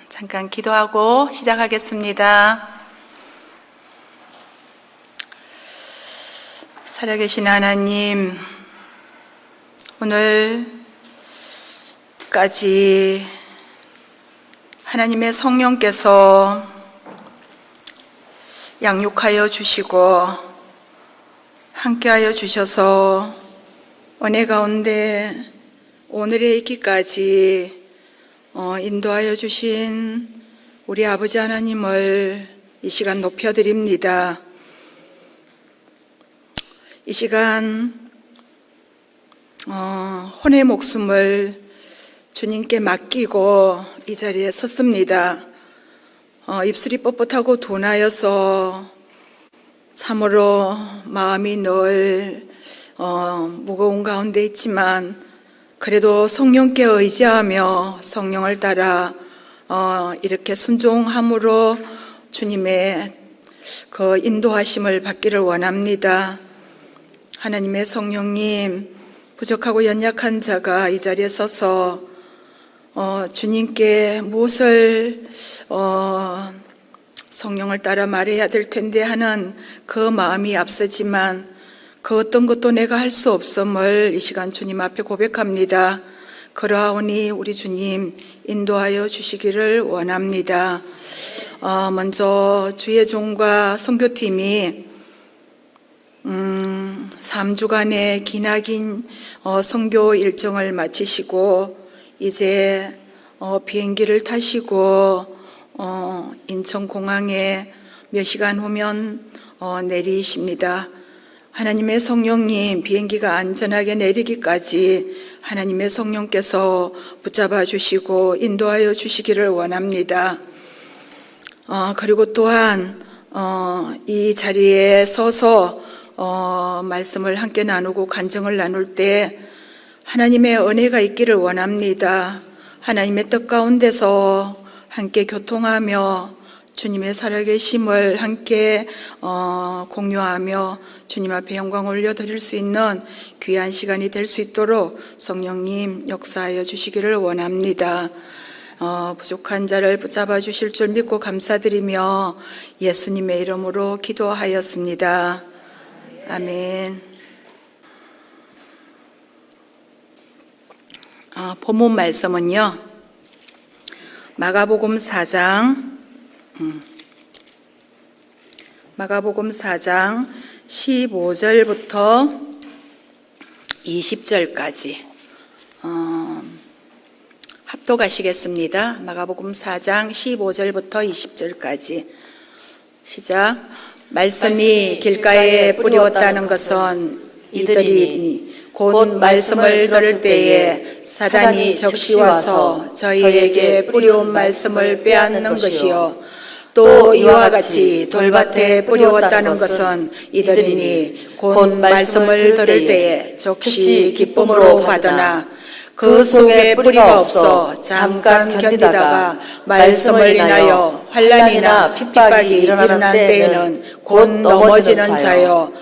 잠깐 기도하고 시작하겠습니다. 살아계신 하나님, 오늘까지 하나님의 성령께서 양육하여 주시고 함께하여 주셔서 은혜 가운데 오늘에 있기까지 인도하여 주신 우리 아버지 하나님을 이 시간 높여드립니다. 이 시간 혼의 목숨을 주님께 맡기고 이 자리에 섰습니다. 입술이 뻣뻣하고 둔하여서 참으로 마음이 늘 무거운 가운데 있지만 그래도 성령께 의지하며 성령을 따라 이렇게 순종함으로 주님의 그 인도하심을 받기를 원합니다. 하나님의 성령님, 부족하고 연약한 자가 이 자리에 서서 주님께 무엇을 성령을 따라 말해야 될 텐데 하는 그 마음이 앞서지만 그 어떤 것도 내가 할 수 없음을 이 시간 주님 앞에 고백합니다. 그러하오니 우리 주님 인도하여 주시기를 원합니다. 먼저 주의 종과 선교팀이 3주간의 기나긴 선교 일정을 마치시고 이제 비행기를 타시고 인천공항에 몇 시간 후면 내리십니다. 하나님의 성령님, 비행기가 안전하게 내리기까지 하나님의 성령께서 붙잡아 주시고 인도하여 주시기를 원합니다. 그리고 또한 이 자리에 서서 말씀을 함께 나누고 간증을 나눌 때 하나님의 은혜가 있기를 원합니다. 하나님의 뜻 가운데서 함께 교통하며 주님의 살아계심을 함께 공유하며 주님 앞에 영광 올려드릴 수 있는 귀한 시간이 될 수 있도록 성령님 역사하여 주시기를 원합니다. 부족한 자를 붙잡아 주실 줄 믿고 감사드리며 예수님의 이름으로 기도하였습니다. 아멘. 본문 말씀은요, 마가복음 4장 15절부터 20절까지 합독하시겠습니다. 마가복음 4장 15절부터 20절까지 시작. 말씀이 길가에 뿌리었다는 것은 이들이 곧 말씀을 들을 때에 사단이 적시 와서 저희에게 뿌려온 말씀을 빼앗는 것이요, 또 이와 같이 돌밭에 뿌려왔다는 것은 이들이니 곧 말씀을 들을 때에 적시 기쁨으로 받으나 그 속에 뿌리가 없어 잠깐 견디다가 말씀을 인하여 환난이나 핍박이 일어난 때에는 곧 넘어지는 자요,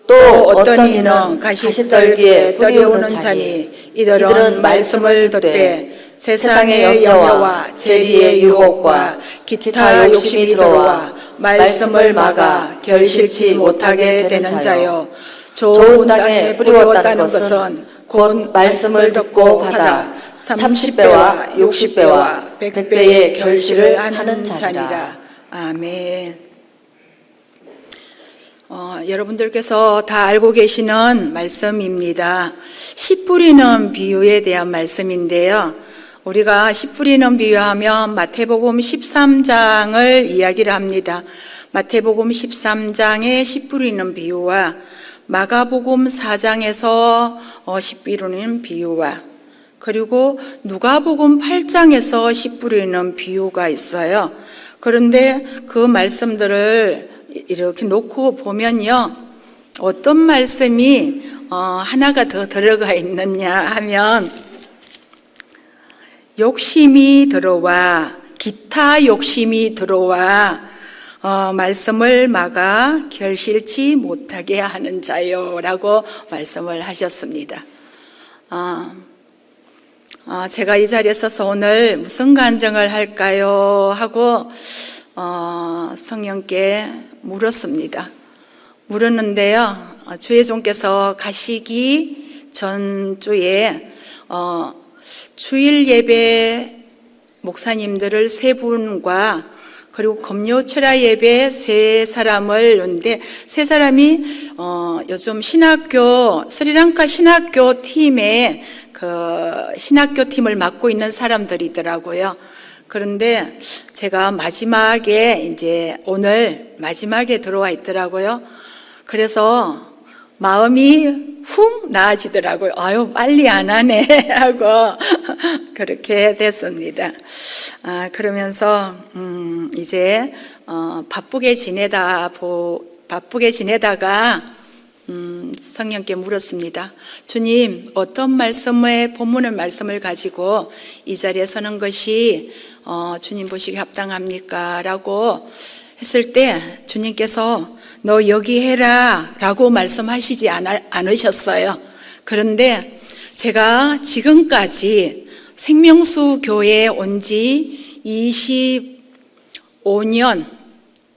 또 어떤 이는 가시떨기에 떨어오는 자니 이들은 말씀을 듣되 세상의 염려와 재리의 유혹과 기타 욕심이 들어와 말씀을 막아 결실치 못하게 되는 자요, 좋은 땅에 뿌려왔다는 것은 곧 말씀을 듣고 받아 30배와 60배와 100배의 결실을 하는 자니라. 아멘. 여러분들께서 다 알고 계시는 말씀입니다. 씨 뿌리는 비유에 대한 말씀인데요. 우리가 씨 뿌리는 비유하면 마태복음 13장을 이야기를 합니다. 마태복음 13장의 씨 뿌리는 비유와 마가복음 4장에서 씨 뿌리는 비유와 그리고 누가복음 8장에서 씨 뿌리는 비유가 있어요. 그런데 그 말씀들을 이렇게 놓고 보면요, 어떤 말씀이 하나가 더 들어가 있느냐 하면 욕심이 들어와, 기타 욕심이 들어와 말씀을 막아 결실치 못하게 하는 자요 라고 말씀을 하셨습니다. 제가 이 자리에 서서 오늘 무슨 간증을 할까요? 하고 성령께 물었습니다. 물었는데요, 주의 종께서 가시기 전주에 주일 예배 목사님들을 3분과 그리고 금요 철야 예배 3사람을 놓는데, 3사람이 요즘 스리랑카 신학교 팀에 신학교 팀을 맡고 있는 사람들이더라고요. 그런데 제가 오늘 마지막에 들어와 있더라고요. 그래서 마음이 훅 나아지더라고요. 아유, 빨리 안 하네 하고 그렇게 됐습니다. 그러면서 이제 바쁘게 지내다가 성령께 물었습니다. 주님, 어떤 본문의 말씀을 가지고 이 자리에 서는 것이 주님 보시기에 합당합니까? 라고 했을 때 주님께서 너 여기 해라 라고 말씀하시지 않으셨어요. 그런데 제가 지금까지 생명수 교회에 온 지 25년,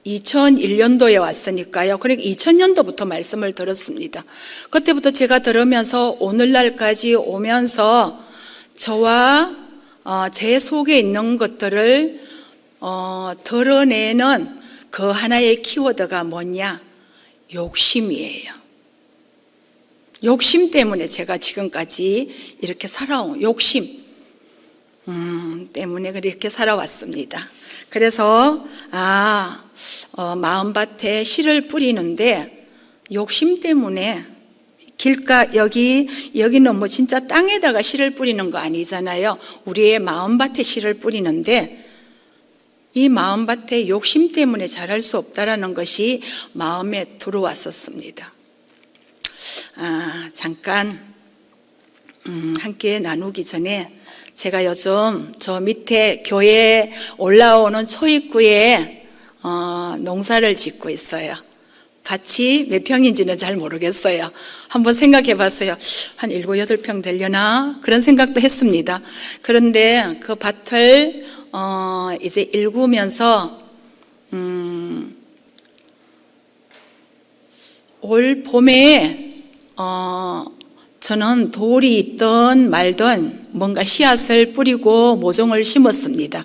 2001년도에 왔으니까요. 그러니까 2000년도부터 말씀을 들었습니다. 그때부터 제가 들으면서 오늘날까지 오면서 저와 제 속에 있는 것들을 드러내는 그 하나의 키워드가 뭐냐? 욕심이에요. 욕심 때문에 제가 지금까지 이렇게 살아온 욕심 때문에 그렇게 살아왔습니다. 그래서 마음밭에 씨를 뿌리는데 욕심 때문에 여기는 뭐 진짜 땅에다가 씨를 뿌리는 거 아니잖아요. 우리의 마음밭에 씨를 뿌리는데 이 마음밭에 욕심 때문에 자랄 수 없다라는 것이 마음에 들어왔었습니다. 잠깐 함께 나누기 전에 제가 요즘 저 밑에 교회에 올라오는 초입구에 농사를 짓고 있어요. 밭이 몇 평인지는 잘 모르겠어요. 한번 생각해 봤어요. 한 7, 8평 되려나? 그런 생각도 했습니다. 그런데 그 밭을 이제 일구면서 올 봄에 저는 돌이 있든 말든 뭔가 씨앗을 뿌리고 모종을 심었습니다.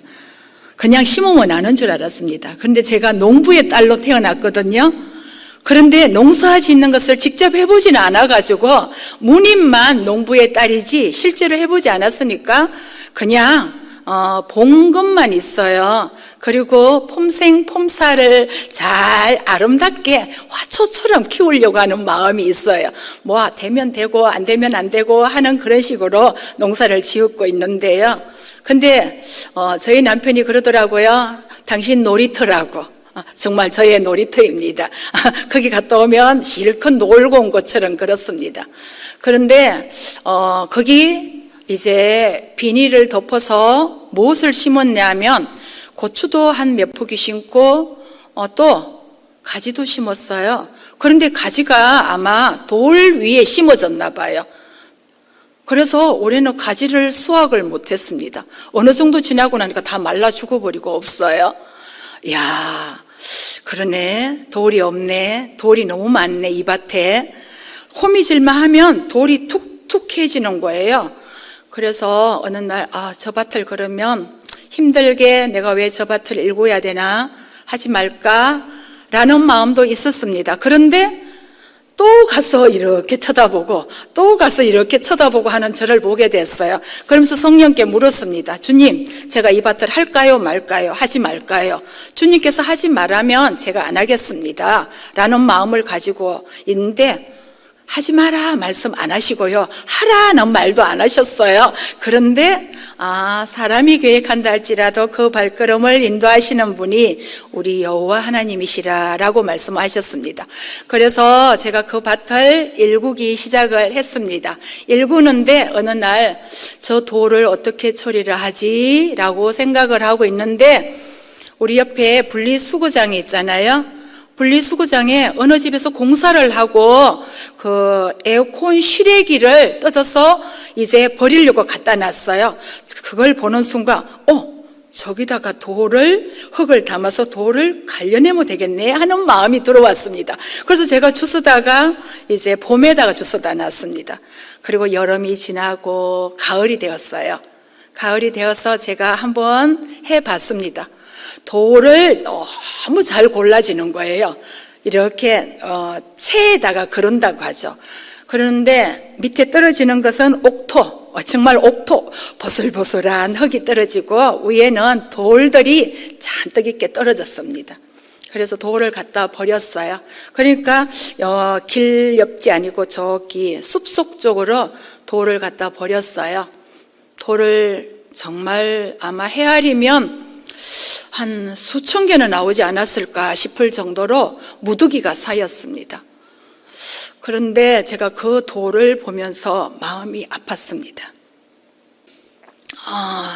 그냥 심으면 아는 줄 알았습니다. 그런데 제가 농부의 딸로 태어났거든요. 그런데 농사 짓는 것을 직접 해보지는 않아가지고 무늬만 농부의 딸이지 실제로 해보지 않았으니까 그냥 본 것만 있어요. 그리고 폼살을 잘 아름답게 화초처럼 키우려고 하는 마음이 있어요. 뭐 되면 되고 안 되면 안 되고 하는 그런 식으로 농사를 지었고 있는데요. 근데 저희 남편이 그러더라고요. 당신 놀이터라고. 정말 저의 놀이터입니다. 거기 갔다 오면 실컷 놀고 온 것처럼 그렇습니다. 그런데 거기 이제 비닐을 덮어서 무엇을 심었냐면 고추도 한 몇 포기 심고 또 가지도 심었어요. 그런데 가지가 아마 돌 위에 심어졌나 봐요. 그래서 올해는 가지를 수확을 못했습니다. 어느 정도 지나고 나니까 다 말라 죽어버리고 없어요. 이야, 그러네. 돌이 없네. 돌이 너무 많네, 이 밭에. 호미질만 하면 돌이 툭툭해지는 거예요. 그래서 어느 날 저 밭을 그러면 힘들게 내가 왜 저 밭을 일궈야 되나, 하지 말까 라는 마음도 있었습니다. 그런데 또 가서 이렇게 쳐다보고 또 가서 이렇게 쳐다보고 하는 저를 보게 됐어요. 그러면서 성령께 물었습니다. 주님, 제가 이 밭을 할까요 말까요, 하지 말까요? 주님께서 하지 말라면 제가 안 하겠습니다 라는 마음을 가지고 있는데 하지 마라 말씀 안 하시고요, 하라는 말도 안 하셨어요. 그런데 사람이 계획한다 할지라도 그 발걸음을 인도하시는 분이 우리 여호와 하나님이시라라고 말씀하셨습니다. 그래서 제가 그 밭을 일구기 시작을 했습니다. 일구는데 어느 날 저 돌을 어떻게 처리를 하지? 라고 생각을 하고 있는데 우리 옆에 분리수거장이 있잖아요. 분리수거장에 어느 집에서 공사를 하고 그 에어컨 실외기를 뜯어서 이제 버리려고 갖다 놨어요. 그걸 보는 순간 저기다가 흙을 담아서 돌을 갈려내면 되겠네 하는 마음이 들어왔습니다. 그래서 제가 주워다가 이제 봄에다가 주워다 놨습니다. 그리고 여름이 지나고 가을이 되었어요. 가을이 되어서 제가 한번 해봤습니다. 돌을 너무 잘 골라지는 거예요. 이렇게 체에다가 그런다고 하죠. 그런데 밑에 떨어지는 것은 옥토, 정말 옥토, 보슬보슬한 흙이 떨어지고 위에는 돌들이 잔뜩 있게 떨어졌습니다. 그래서 돌을 갖다 버렸어요. 그러니까 길 옆이 아니고 저기 숲속 쪽으로 돌을 갖다 버렸어요. 돌을 정말 아마 헤아리면 한 수천 개는 나오지 않았을까 싶을 정도로 무더기가 쌓였습니다. 그런데 제가 그 돌을 보면서 마음이 아팠습니다.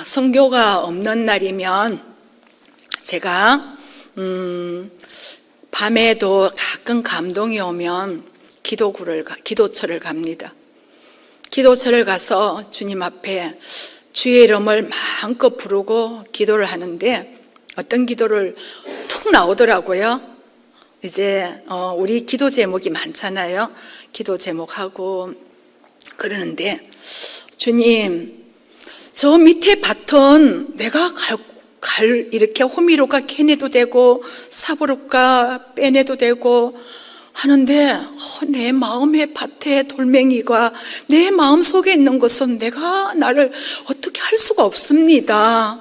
성교가 없는 날이면 제가 밤에도 가끔 감동이 오면 기도처를 갑니다. 기도처를 가서 주님 앞에 주의 이름을 마음껏 부르고 기도를 하는데 어떤 기도를 툭 나오더라고요. 이제 우리 기도 제목이 많잖아요. 기도 제목하고 그러는데 주님, 저 밑에 밭은 내가 이렇게 호미로가 캐내도 되고 사보로가 빼내도 되고 하는데 내 마음의 밭에 돌멩이가 내 마음 속에 있는 것은 내가 나를 어떻게 할 수가 없습니다.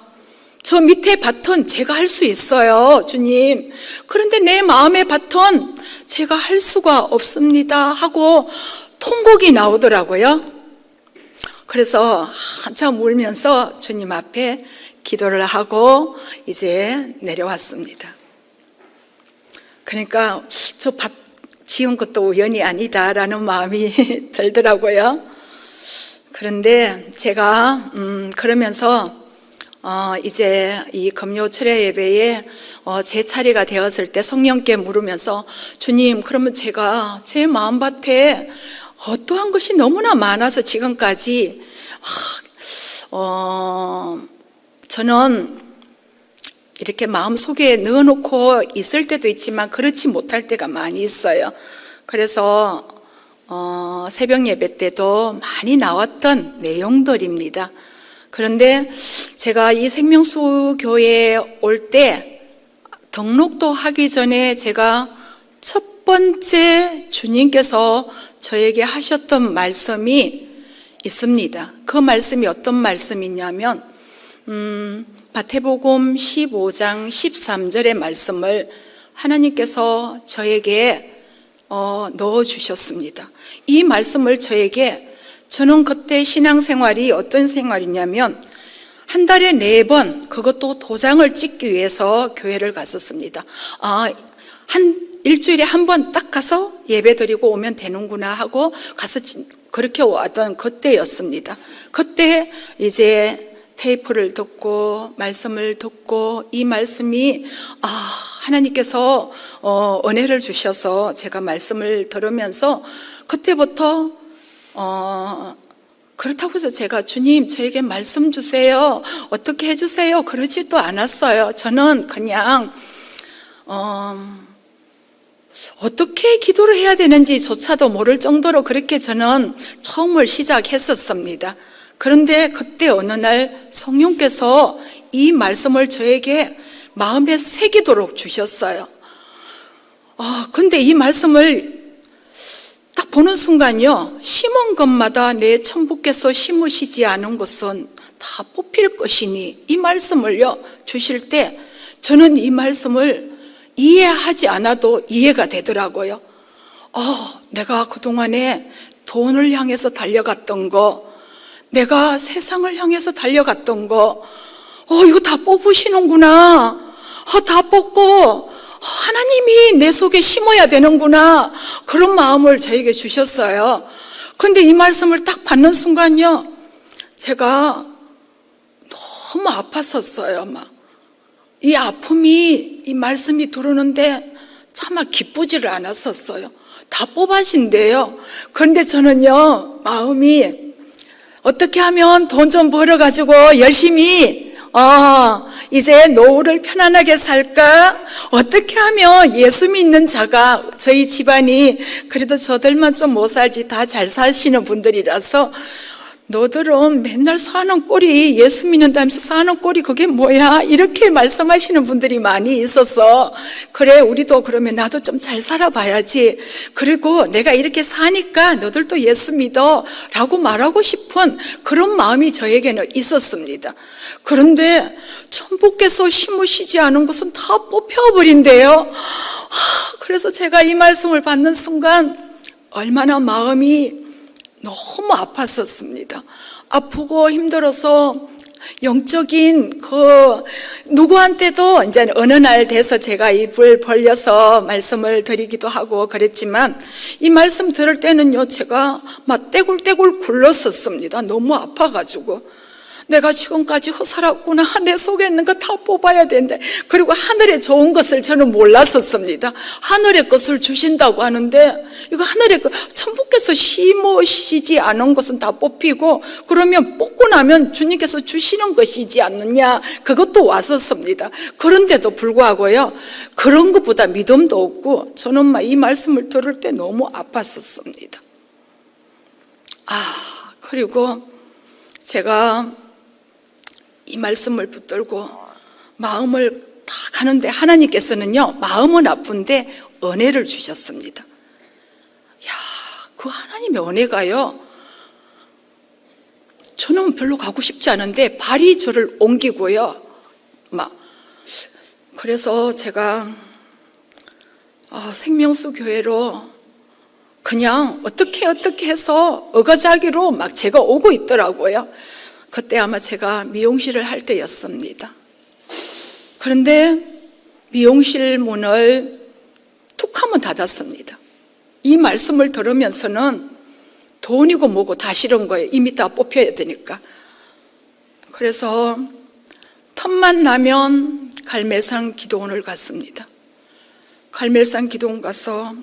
저 밑에 밭은 제가 할 수 있어요, 주님. 그런데 내 마음의 밭은 제가 할 수가 없습니다 하고 통곡이 나오더라고요. 그래서 한참 울면서 주님 앞에 기도를 하고 이제 내려왔습니다. 그러니까 저 밭 지은 것도 우연이 아니다라는 마음이 들더라고요. 그런데 제가 그러면서 이제 이 금요 철야 예배에 제 차례가 되었을 때 성령께 물으면서 주님, 그러면 제가 제 마음밭에 어떠한 것이 너무나 많아서 지금까지 저는 이렇게 마음속에 넣어놓고 있을 때도 있지만 그렇지 못할 때가 많이 있어요. 그래서 새벽 예배 때도 많이 나왔던 내용들입니다. 그런데 제가 이 생명수 교회에 올 때 등록도 하기 전에 제가 첫 번째 주님께서 저에게 하셨던 말씀이 있습니다. 그 말씀이 어떤 말씀이냐면 마태복음 15장 13절의 말씀을 하나님께서 저에게 넣어주셨습니다. 이 말씀을 저는 그때 신앙생활이 어떤 생활이냐면 한 달에 4번, 그것도 도장을 찍기 위해서 교회를 갔었습니다. 일주일에 한 번 딱 가서 예배 드리고 오면 되는구나 하고 가서 그렇게 왔던 그때였습니다. 그때 이제 테이프를 듣고 말씀을 듣고 이 말씀이 하나님께서 은혜를 주셔서 제가 말씀을 들으면서 그때부터 그렇다고 해서 제가 주님 저에게 말씀 주세요, 어떻게 해주세요 그러지도 않았어요. 저는 그냥 어떻게 기도를 해야 되는지조차도 모를 정도로 그렇게 저는 처음을 시작했었습니다. 그런데 그때 어느 날 성령께서 이 말씀을 저에게 마음에 새기도록 주셨어요. 근데 이 말씀을 딱 보는 순간요, 심은 것마다 내 천부께서 심으시지 않은 것은 다 뽑힐 것이니 이 말씀을요 주실 때 저는 이 말씀을 이해하지 않아도 이해가 되더라고요. 내가 그동안에 돈을 향해서 달려갔던 거, 내가 세상을 향해서 달려갔던 거, 이거 다 뽑으시는구나. 다 뽑고 하나님이 내 속에 심어야 되는구나. 그런 마음을 저에게 주셨어요. 그런데 이 말씀을 딱 받는 순간요, 제가 너무 아팠었어요. 이 아픔이, 이 말씀이 들어오는데 차마 기쁘지를 않았었어요. 다 뽑아신대요. 그런데 저는요, 마음이 어떻게 하면 돈 좀 벌어가지고 열심히 이제 노후를 편안하게 살까? 어떻게 하면 예수 믿는 자가, 저희 집안이 그래도 저들만 좀 못 살지 다 잘 사시는 분들이라서, 너들은 맨날 사는 꼴이, 예수 믿는다면서 사는 꼴이 그게 뭐야? 이렇게 말씀하시는 분들이 많이 있어서, 그래 우리도 그러면 나도 좀 잘 살아봐야지, 그리고 내가 이렇게 사니까 너들도 예수 믿어 라고 말하고 싶은 그런 마음이 저에게는 있었습니다. 그런데 천부께서 심으시지 않은 것은 다 뽑혀버린대요. 그래서 제가 이 말씀을 받는 순간 얼마나 마음이 너무 아팠었습니다. 아프고 힘들어서 영적인 누구한테도 이제 어느 날 돼서 제가 입을 벌려서 말씀을 드리기도 하고 그랬지만, 이 말씀 들을 때는요, 제가 막 떼굴떼굴 굴렀었습니다. 너무 아파가지고. 내가 지금까지 허살았구나, 내 속에 있는 거 다 뽑아야 되는데. 그리고 하늘에 좋은 것을 저는 몰랐었습니다. 하늘의 것을 주신다고 하는데, 이거 하늘의 것, 천부께서 심으시지 않은 것은 다 뽑히고, 그러면 뽑고 나면 주님께서 주시는 것이지 않느냐, 그것도 왔었습니다. 그런데도 불구하고요, 그런 것보다 믿음도 없고, 저는 막 이 말씀을 들을 때 너무 아팠었습니다. 그리고 제가 이 말씀을 붙들고 마음을 다 가는데, 하나님께서는요, 마음은 아픈데 은혜를 주셨습니다. 그 하나님의 은혜가요, 저는 별로 가고 싶지 않은데 발이 저를 옮기고요. 그래서 제가 생명수 교회로 그냥 어떻게 해서 어거자기로 막 제가 오고 있더라고요. 그때 아마 제가 미용실을 할 때였습니다. 그런데 미용실 문을 툭 하면 닫았습니다. 이 말씀을 들으면서는 돈이고 뭐고 다 싫은 거예요. 이미 다 뽑혀야 되니까. 그래서 틈만 나면 갈매산 기도원을 갔습니다. 갈매산 기도원 가서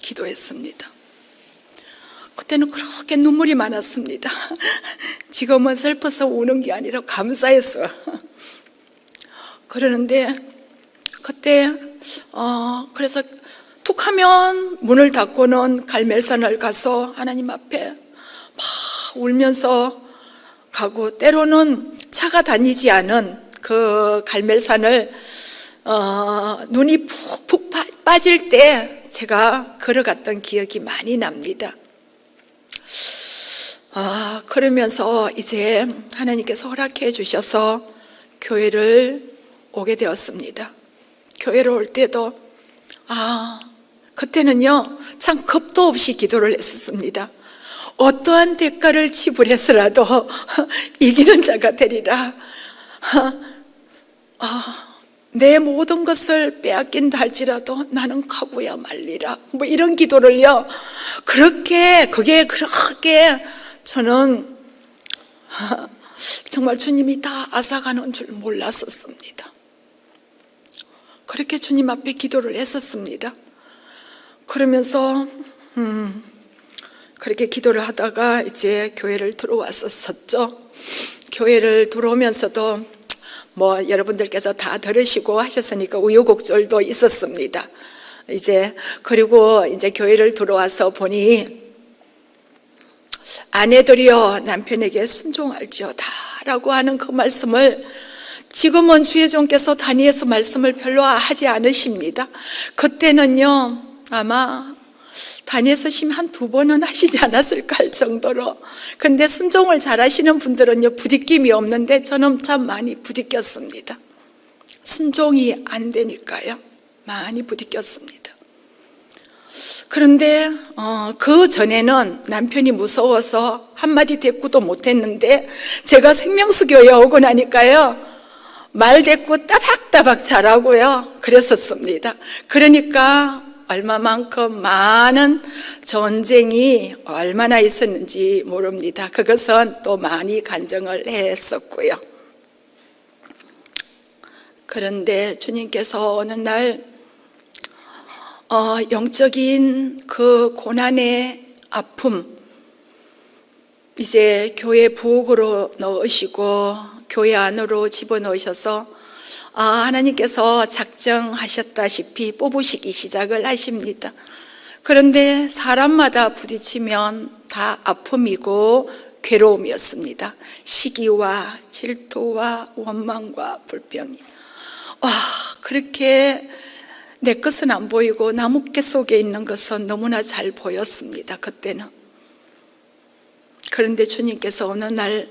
기도했습니다. 그때는 그렇게 눈물이 많았습니다. 지금은 슬퍼서 우는 게 아니라 감사해서. 그러는데 그때 그래서 툭 하면 문을 닫고는 갈멜산을 가서 하나님 앞에 막 울면서 가고, 때로는 차가 다니지 않은 그 갈멜산을 눈이 푹푹 빠질 때 제가 걸어갔던 기억이 많이 납니다. 그러면서 이제 하나님께서 허락해 주셔서 교회를 오게 되었습니다. 교회를 올 때도 그때는요, 참 겁도 없이 기도를 했었습니다. 어떠한 대가를 지불해서라도 이기는 자가 되리라. 내 모든 것을 빼앗긴다 할지라도 나는 가고야 말리라. 뭐 이런 기도를요, 그게 그렇게 저는 정말 주님이 다 앗아가는 줄 몰랐었습니다. 그렇게 주님 앞에 기도를 했었습니다. 그러면서 그렇게 기도를 하다가 이제 교회를 들어왔었죠. 교회를 들어오면서도 뭐 여러분들께서 다 들으시고 하셨으니까 우여곡절도 있었습니다. 그리고 이제 교회를 들어와서 보니, 아내들이여 남편에게 순종할지어다 라고 하는 그 말씀을, 지금은 주의 종께서 단위에서 말씀을 별로 하지 않으십니다. 그때는요, 아마 단위에서 심 한 2번은 하시지 않았을까 할 정도로. 근데 순종을 잘 하시는 분들은요, 부딪힘이 없는데 저는 참 많이 부딪혔습니다. 순종이 안 되니까요, 많이 부딪혔습니다. 그런데 그 전에는 남편이 무서워서 한마디 대꾸도 못했는데, 제가 생명수교에 오고 나니까요, 말 대꾸 따박따박 잘하고요, 그랬었습니다. 그러니까 얼마만큼 많은 전쟁이 얼마나 있었는지 모릅니다. 그것은 또 많이 간증을 했었고요. 그런데 주님께서 어느 날 영적인 그 고난의 아픔, 이제 교회 부엌으로 넣으시고 교회 안으로 집어넣으셔서 하나님께서 작정하셨다시피 뽑으시기 시작을 하십니다. 그런데 사람마다 부딪히면 다 아픔이고 괴로움이었습니다. 시기와 질투와 원망과 불평이. 그렇게 내 것은 안 보이고 나뭇잎 속에 있는 것은 너무나 잘 보였습니다. 그때는. 그런데 주님께서 어느 날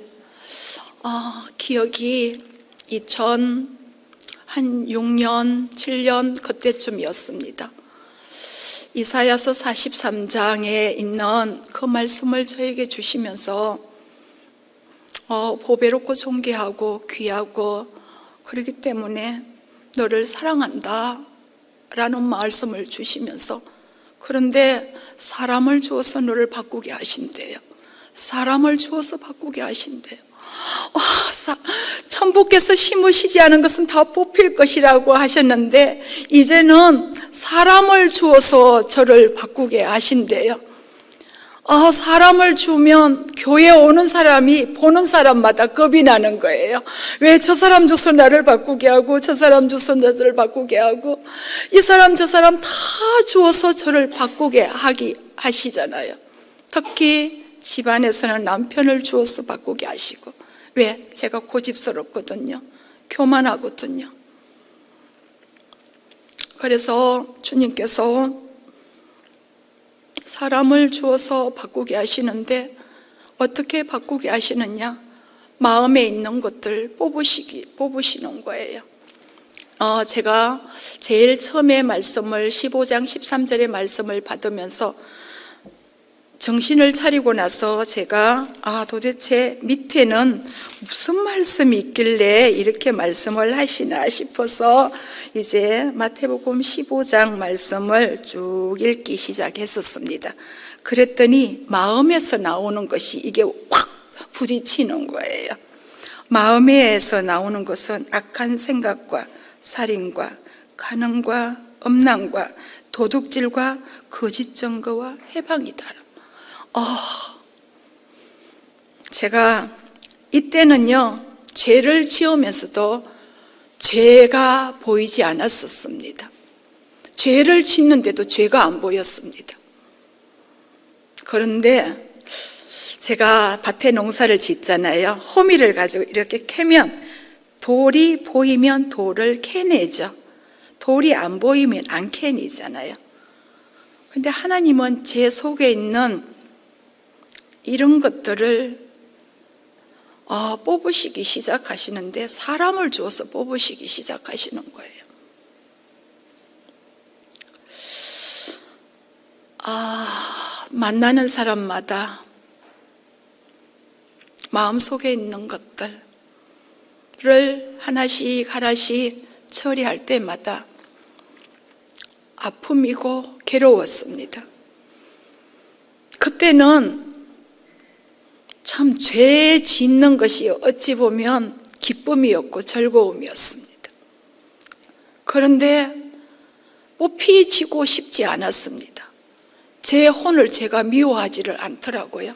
기억이 2006년, 7년 그때쯤이었습니다. 이사야서 43장에 있는 그 말씀을 저에게 주시면서 보배롭고 존귀하고 귀하고 그렇기 때문에 너를 사랑한다 라는 말씀을 주시면서, 그런데 사람을 주어서 너를 바꾸게 하신대요. 사람을 주어서 바꾸게 하신대요. 천부께서 심으시지 않은 것은 다 뽑힐 것이라고 하셨는데 이제는 사람을 주어서 저를 바꾸게 하신대요. 사람을 주면 교회에 오는 사람이 보는 사람마다 겁이 나는 거예요. 왜 저 사람 줘서 나를 바꾸게 하고 저 사람 줘서 나를 바꾸게 하고 이 사람 저 사람 다 주어서 저를 바꾸게 하시잖아요. 특히 집안에서는 남편을 주어서 바꾸게 하시고. 왜? 제가 고집스럽거든요. 교만하거든요. 그래서 주님께서 사람을 주어서 바꾸게 하시는데 어떻게 바꾸게 하시느냐? 마음에 있는 것들 뽑으시는 거예요. 제가 제일 처음에 말씀을 15장 13절의 말씀을 받으면서 정신을 차리고 나서 제가 도대체 밑에는 무슨 말씀이 있길래 이렇게 말씀을 하시나 싶어서 이제 마태복음 15장 말씀을 쭉 읽기 시작했었습니다. 그랬더니 마음에서 나오는 것이 이게 확 부딪히는 거예요. 마음에서 나오는 것은 악한 생각과 살인과 간음과 음란과 도둑질과 거짓 증거와 해방이다. 제가 이때는요, 죄를 지으면서도 죄가 보이지 않았었습니다. 죄를 짓는데도 죄가 안 보였습니다. 그런데 제가 밭에 농사를 짓잖아요. 호미를 가지고 이렇게 캐면 돌이 보이면 돌을 캐내죠. 돌이 안 보이면 안 캐내잖아요. 근데 하나님은 제 속에 있는 이런 것들을 뽑으시기 시작하시는데 사람을 주어서 뽑으시기 시작하시는 거예요. 만나는 사람마다 마음속에 있는 것들을 하나씩 처리할 때마다 아픔이고 괴로웠습니다. 그때는 참 죄 짓는 것이 어찌 보면 기쁨이었고 즐거움이었습니다. 그런데 뽑히지고 싶지 않았습니다. 제 혼을 제가 미워하지를 않더라고요.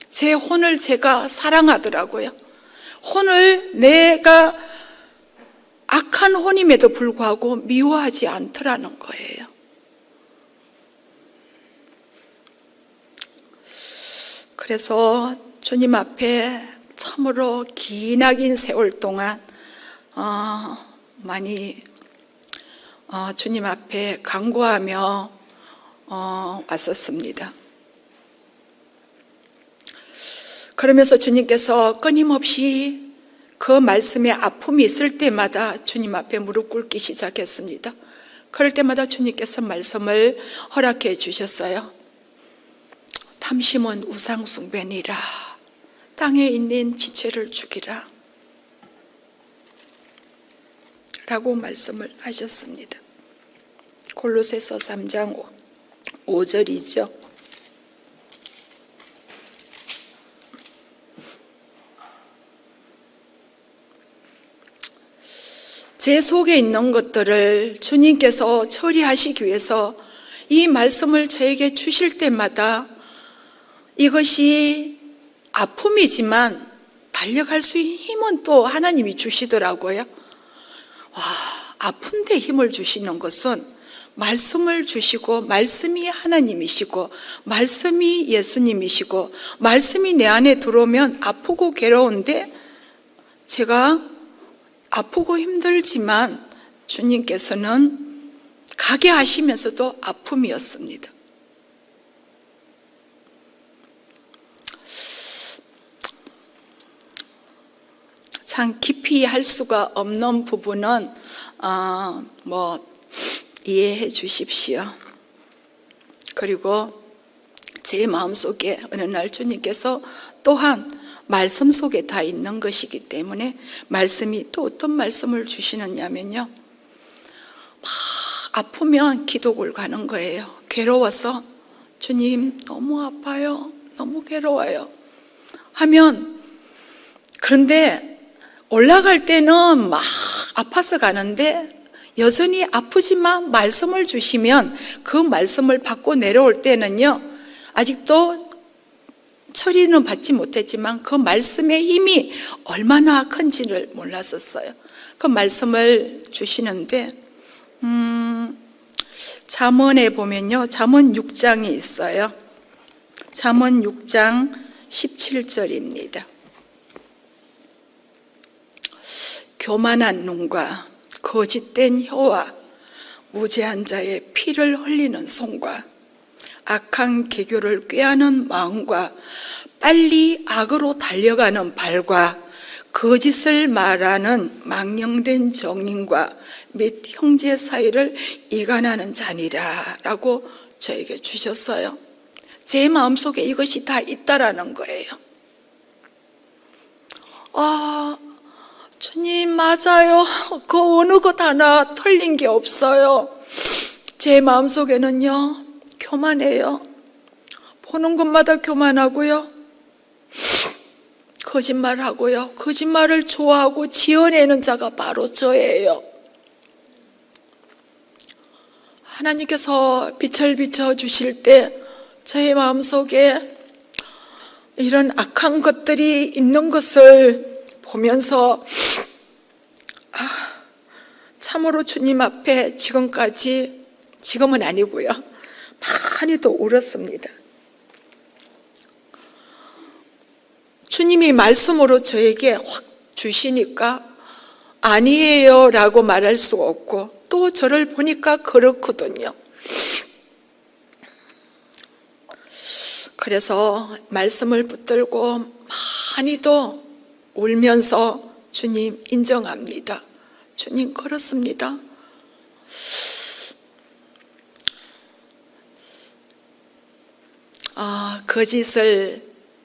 제 혼을 제가 사랑하더라고요. 혼을 내가 악한 혼임에도 불구하고 미워하지 않더라는 거예요. 그래서 주님 앞에 참으로 기나긴 세월 동안 많이 주님 앞에 간구하며 왔었습니다. 그러면서 주님께서 끊임없이 그 말씀에 아픔이 있을 때마다 주님 앞에 무릎 꿇기 시작했습니다. 그럴 때마다 주님께서 말씀을 허락해 주셨어요. 탐심은 우상숭배니라. 땅에 있는 지체를 죽이라. 라고 말씀을 하셨습니다. 골로새서 3장 5절이죠. 제 속에 있는 것들을 주님께서 처리하시기 위해서 이 말씀을 저에게 주실 때마다 이것이 아픔이지만 달려갈 수 있는 힘은 또 하나님이 주시더라고요. 와, 아픈데 힘을 주시는 것은 말씀을 주시고, 말씀이 하나님이시고, 말씀이 예수님이시고, 말씀이 내 안에 들어오면 아프고 괴로운데, 제가 아프고 힘들지만 주님께서는 가게 하시면서도 아픔이었습니다. 참 깊이 할 수가 없는 부분은 이해해 주십시오. 그리고 제 마음속에 어느 날 주님께서 또한 말씀 속에 다 있는 것이기 때문에 말씀이 또 어떤 말씀을 주시느냐면요, 막 아프면 기도를 가는 거예요. 괴로워서 주님 너무 아파요, 너무 괴로워요 하면, 그런데 올라갈 때는 막 아파서 가는데 여전히 아프지만 말씀을 주시면 그 말씀을 받고 내려올 때는요, 아직도 처리는 받지 못했지만 그 말씀의 힘이 얼마나 큰지를 몰랐었어요. 그 말씀을 주시는데 잠언에 보면요, 잠언 6장이 있어요. 잠언 6장 17절입니다. 교만한 눈과 거짓된 혀와 무죄한 자의 피를 흘리는 손과 악한 계교를 꾀하는 마음과 빨리 악으로 달려가는 발과 거짓을 말하는 망령된 정인과 및 형제 사이를 이간하는 자니라 라고 저에게 주셨어요. 제 마음속에 이것이 다 있다라는 거예요. 주님 맞아요. 그 어느 것 하나 틀린 게 없어요. 제 마음속에는요, 교만해요. 보는 것마다 교만하고요, 거짓말하고요, 거짓말을 좋아하고 지어내는 자가 바로 저예요. 하나님께서 빛을 비춰주실 때 저의 마음속에 이런 악한 것들이 있는 것을 보면서 참으로 주님 앞에 지금은 아니고요, 많이 더 울었습니다. 주님이 말씀으로 저에게 확 주시니까 아니에요 라고 말할 수 없고, 또 저를 보니까 그렇거든요. 그래서 말씀을 붙들고 많이도 울면서 주님 인정합니다. 주님 그렇습니다. 거짓을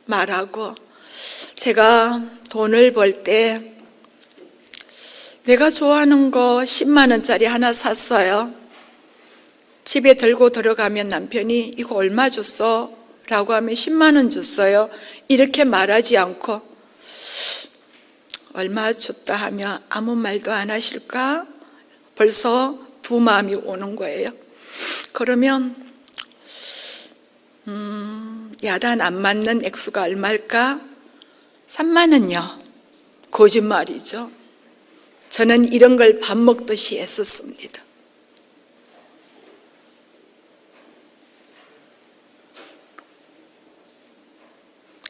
말하고, 제가 돈을 벌 때 내가 좋아하는 거 10만 원짜리 하나 샀어요. 집에 들고 들어가면 남편이 이거 얼마 줬어? 라고 하면 10만 원 줬어요. 이렇게 말하지 않고 얼마 줬다 하면 아무 말도 안 하실까? 벌써 두 마음이 오는 거예요. 그러면 야단 안 맞는 액수가 얼마일까? 3만 원요. 거짓말이죠. 저는 이런 걸 밥 먹듯이 했었습니다.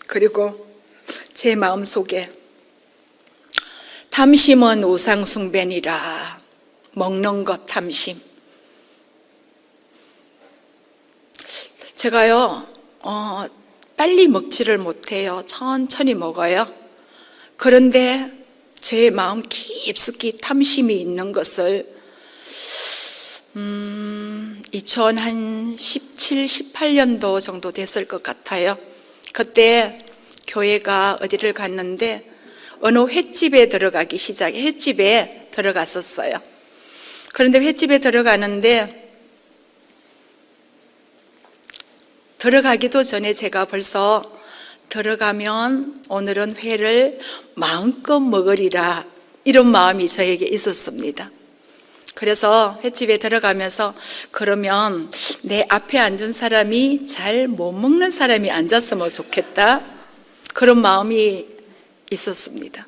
그리고 제 마음속에 탐심은 우상숭배니라, 먹는 것 탐심. 제가요, 빨리 먹지를 못해요. 천천히 먹어요. 그런데 제 마음 깊숙이 탐심이 있는 것을 2017, 18년도 정도 됐을 것 같아요. 그때 교회가 어디를 갔는데 어느 횟집에 횟집에 들어갔었어요. 그런데 횟집에 들어가는데 들어가기도 전에 제가 벌써 들어가면 오늘은 회를 마음껏 먹으리라 이런 마음이 저에게 있었습니다. 그래서 횟집에 들어가면서 그러면 내 앞에 앉은 사람이 잘 못 먹는 사람이 앉았으면 좋겠다, 그런 마음이 있었습니다.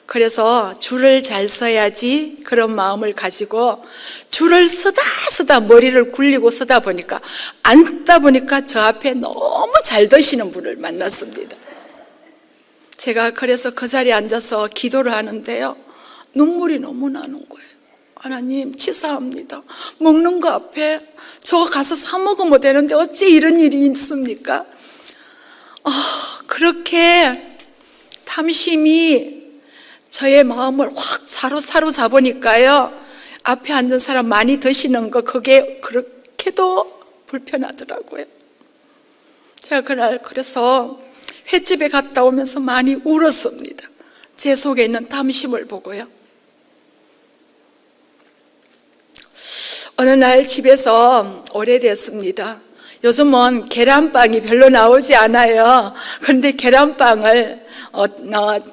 그래서 줄을 잘 서야지 그런 마음을 가지고 줄을 서다 머리를 굴리고 서다 보니까, 앉다 보니까 저 앞에 너무 잘 드시는 분을 만났습니다. 제가 그래서 그 자리에 앉아서 기도를 하는데요, 눈물이 너무 나는 거예요. 하나님, 치사합니다. 먹는 거 앞에 저 가서 사 먹으면 되는데 어찌 이런 일이 있습니까? 그렇게 탐심이 저의 마음을 확 사로잡으니까요, 앞에 앉은 사람 많이 드시는 거, 그게 그렇게도 불편하더라고요. 제가 그날 그래서 횟집에 갔다 오면서 많이 울었습니다. 제 속에 있는 탐심을 보고요. 어느 날 집에서 오래됐습니다. 요즘은 계란빵이 별로 나오지 않아요. 그런데 계란빵을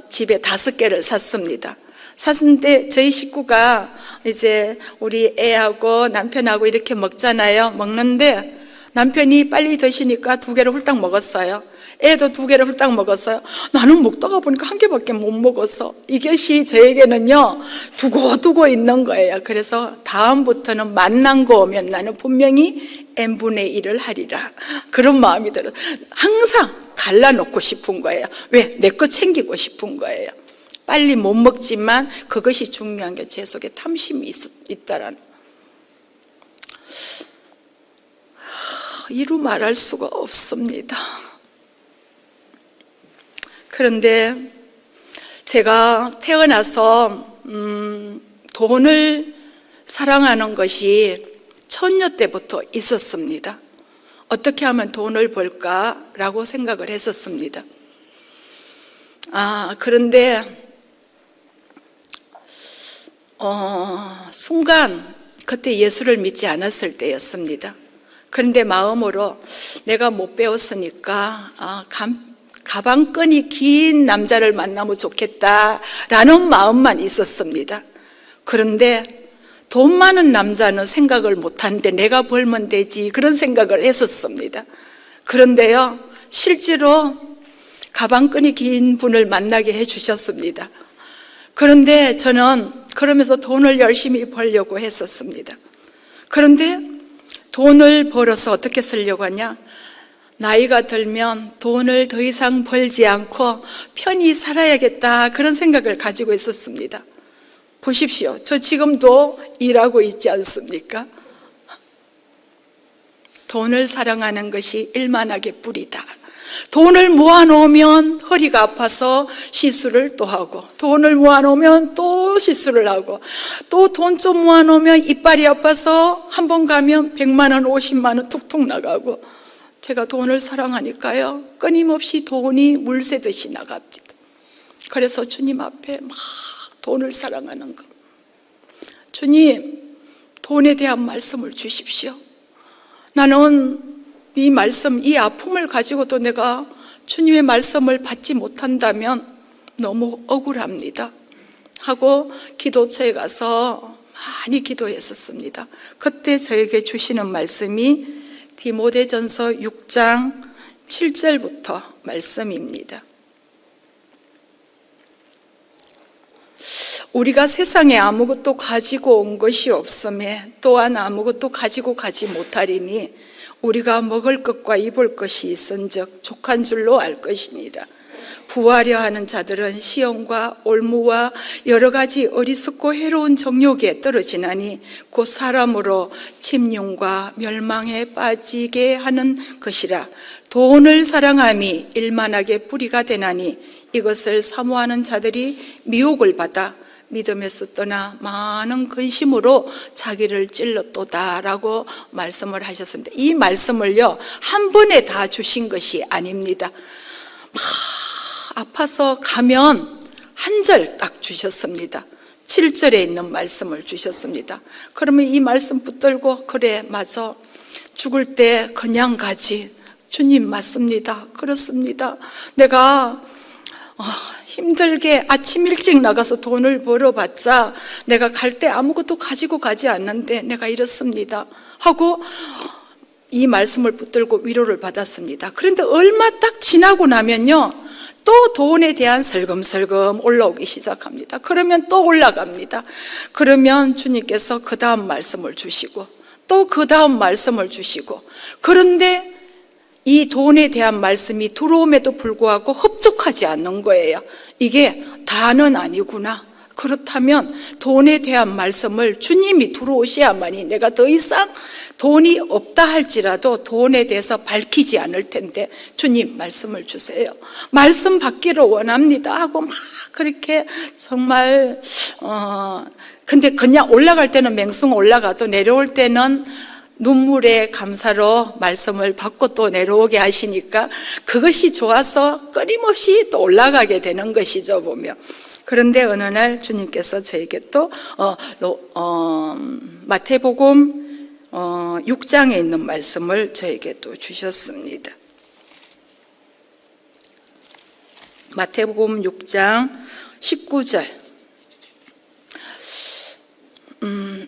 집에 5개를 샀습니다. 샀는데 저희 식구가 이제 우리 애하고 남편하고 이렇게 먹잖아요. 먹는데 남편이 빨리 드시니까 2개를 훌딱 먹었어요. 애도 2개를 훌딱 먹었어요. 나는 먹다가 보니까 1개밖에 못 먹어서 이것이 저에게는요, 두고 있는 거예요. 그래서 다음부터는 만난 거 오면 나는 분명히 n분의 1을 하리라, 그런 마음이 들어요. 항상 갈라놓고 싶은 거예요. 왜? 내 거 챙기고 싶은 거예요. 빨리 못 먹지만 그것이 중요한 게 제 속에 탐심이 있다라는, 이루 말할 수가 없습니다. 그런데 제가 태어나서 돈을 사랑하는 것이 처녀 때부터 있었습니다. 어떻게 하면 돈을 벌까라고 생각을 했었습니다. 그런데 순간 그때 예수를 믿지 않았을 때였습니다. 그런데 마음으로 내가 못 배웠으니까 가방끈이 긴 남자를 만나면 좋겠다라는 마음만 있었습니다. 그런데 돈 많은 남자는 생각을 못하는데 내가 벌면 되지, 그런 생각을 했었습니다. 그런데요, 실제로 가방끈이 긴 분을 만나게 해주셨습니다. 그런데 저는 그러면서 돈을 열심히 벌려고 했었습니다. 그런데 돈을 벌어서 어떻게 쓰려고 하냐? 나이가 들면 돈을 더 이상 벌지 않고 편히 살아야겠다, 그런 생각을 가지고 있었습니다. 보십시오. 저 지금도 일하고 있지 않습니까? 돈을 사랑하는 것이 일만하게 뿌리다. 돈을 모아놓으면 허리가 아파서 시술을 또 하고, 돈을 모아놓으면 또 시술을 하고, 또 돈 좀 모아놓으면 이빨이 아파서 한 번 가면 100만 원, 50만 원 툭툭 나가고, 제가 돈을 사랑하니까요, 끊임없이 돈이 물새듯이 나갑니다. 그래서 주님 앞에 막 돈을 사랑하는 것, 주님, 돈에 대한 말씀을 주십시오. 나는 이 말씀, 이 아픔을 가지고도 내가 주님의 말씀을 받지 못한다면 너무 억울합니다 하고 기도처에 가서 많이 기도했었습니다. 그때 저에게 주시는 말씀이 디모데전서 6장 7절부터 말씀입니다. 우리가 세상에 아무것도 가지고 온 것이 없음에 또한 아무것도 가지고 가지 못하리니 우리가 먹을 것과 입을 것이 있은즉 족한 줄로 알 것이니라. 부하려 하는 자들은 시험과 올무와 여러 가지 어리석고 해로운 정욕에 떨어지나니 곧 사람으로 침륜과 멸망에 빠지게 하는 것이라. 돈을 사랑함이 일만하게 뿌리가 되나니 이것을 사모하는 자들이 미혹을 받아 믿음에서 떠나 많은 근심으로 자기를 찔렀도다라고 말씀을 하셨습니다. 이 말씀을요, 한 번에 다 주신 것이 아닙니다. 아파서 가면 한 절 딱 주셨습니다. 7절에 있는 말씀을 주셨습니다. 그러면 이 말씀 붙들고, 그래 맞아, 죽을 때 그냥 가지, 주님 맞습니다, 그렇습니다, 내가 힘들게 아침 일찍 나가서 돈을 벌어봤자 내가 갈 때 아무것도 가지고 가지 않는데 내가 이렇습니다 하고 이 말씀을 붙들고 위로를 받았습니다. 그런데 얼마 딱 지나고 나면요, 또 돈에 대한 슬금슬금 올라오기 시작합니다. 그러면 또 올라갑니다. 그러면 주님께서 그 다음 말씀을 주시고 또 그 다음 말씀을 주시고, 그런데 이 돈에 대한 말씀이 들어옴에도 불구하고 흡족하지 않는 거예요. 이게 다는 아니구나. 그렇다면 돈에 대한 말씀을 주님이 들어오셔야만이 내가 더 이상 돈이 없다 할지라도 돈에 대해서 밝히지 않을 텐데 주님 말씀을 주세요. 말씀 받기를 원합니다 하고 막 그렇게 정말 근데 그냥 올라갈 때는 맹숭 올라가도 내려올 때는 눈물의 감사로 말씀을 받고 또 내려오게 하시니까 그것이 좋아서 끊임없이 또 올라가게 되는 것이죠, 보면. 그런데 어느 날 주님께서 저에게 또 마태복음 6장에 있는 말씀을 저에게 또 주셨습니다. 마태복음 6장 19절.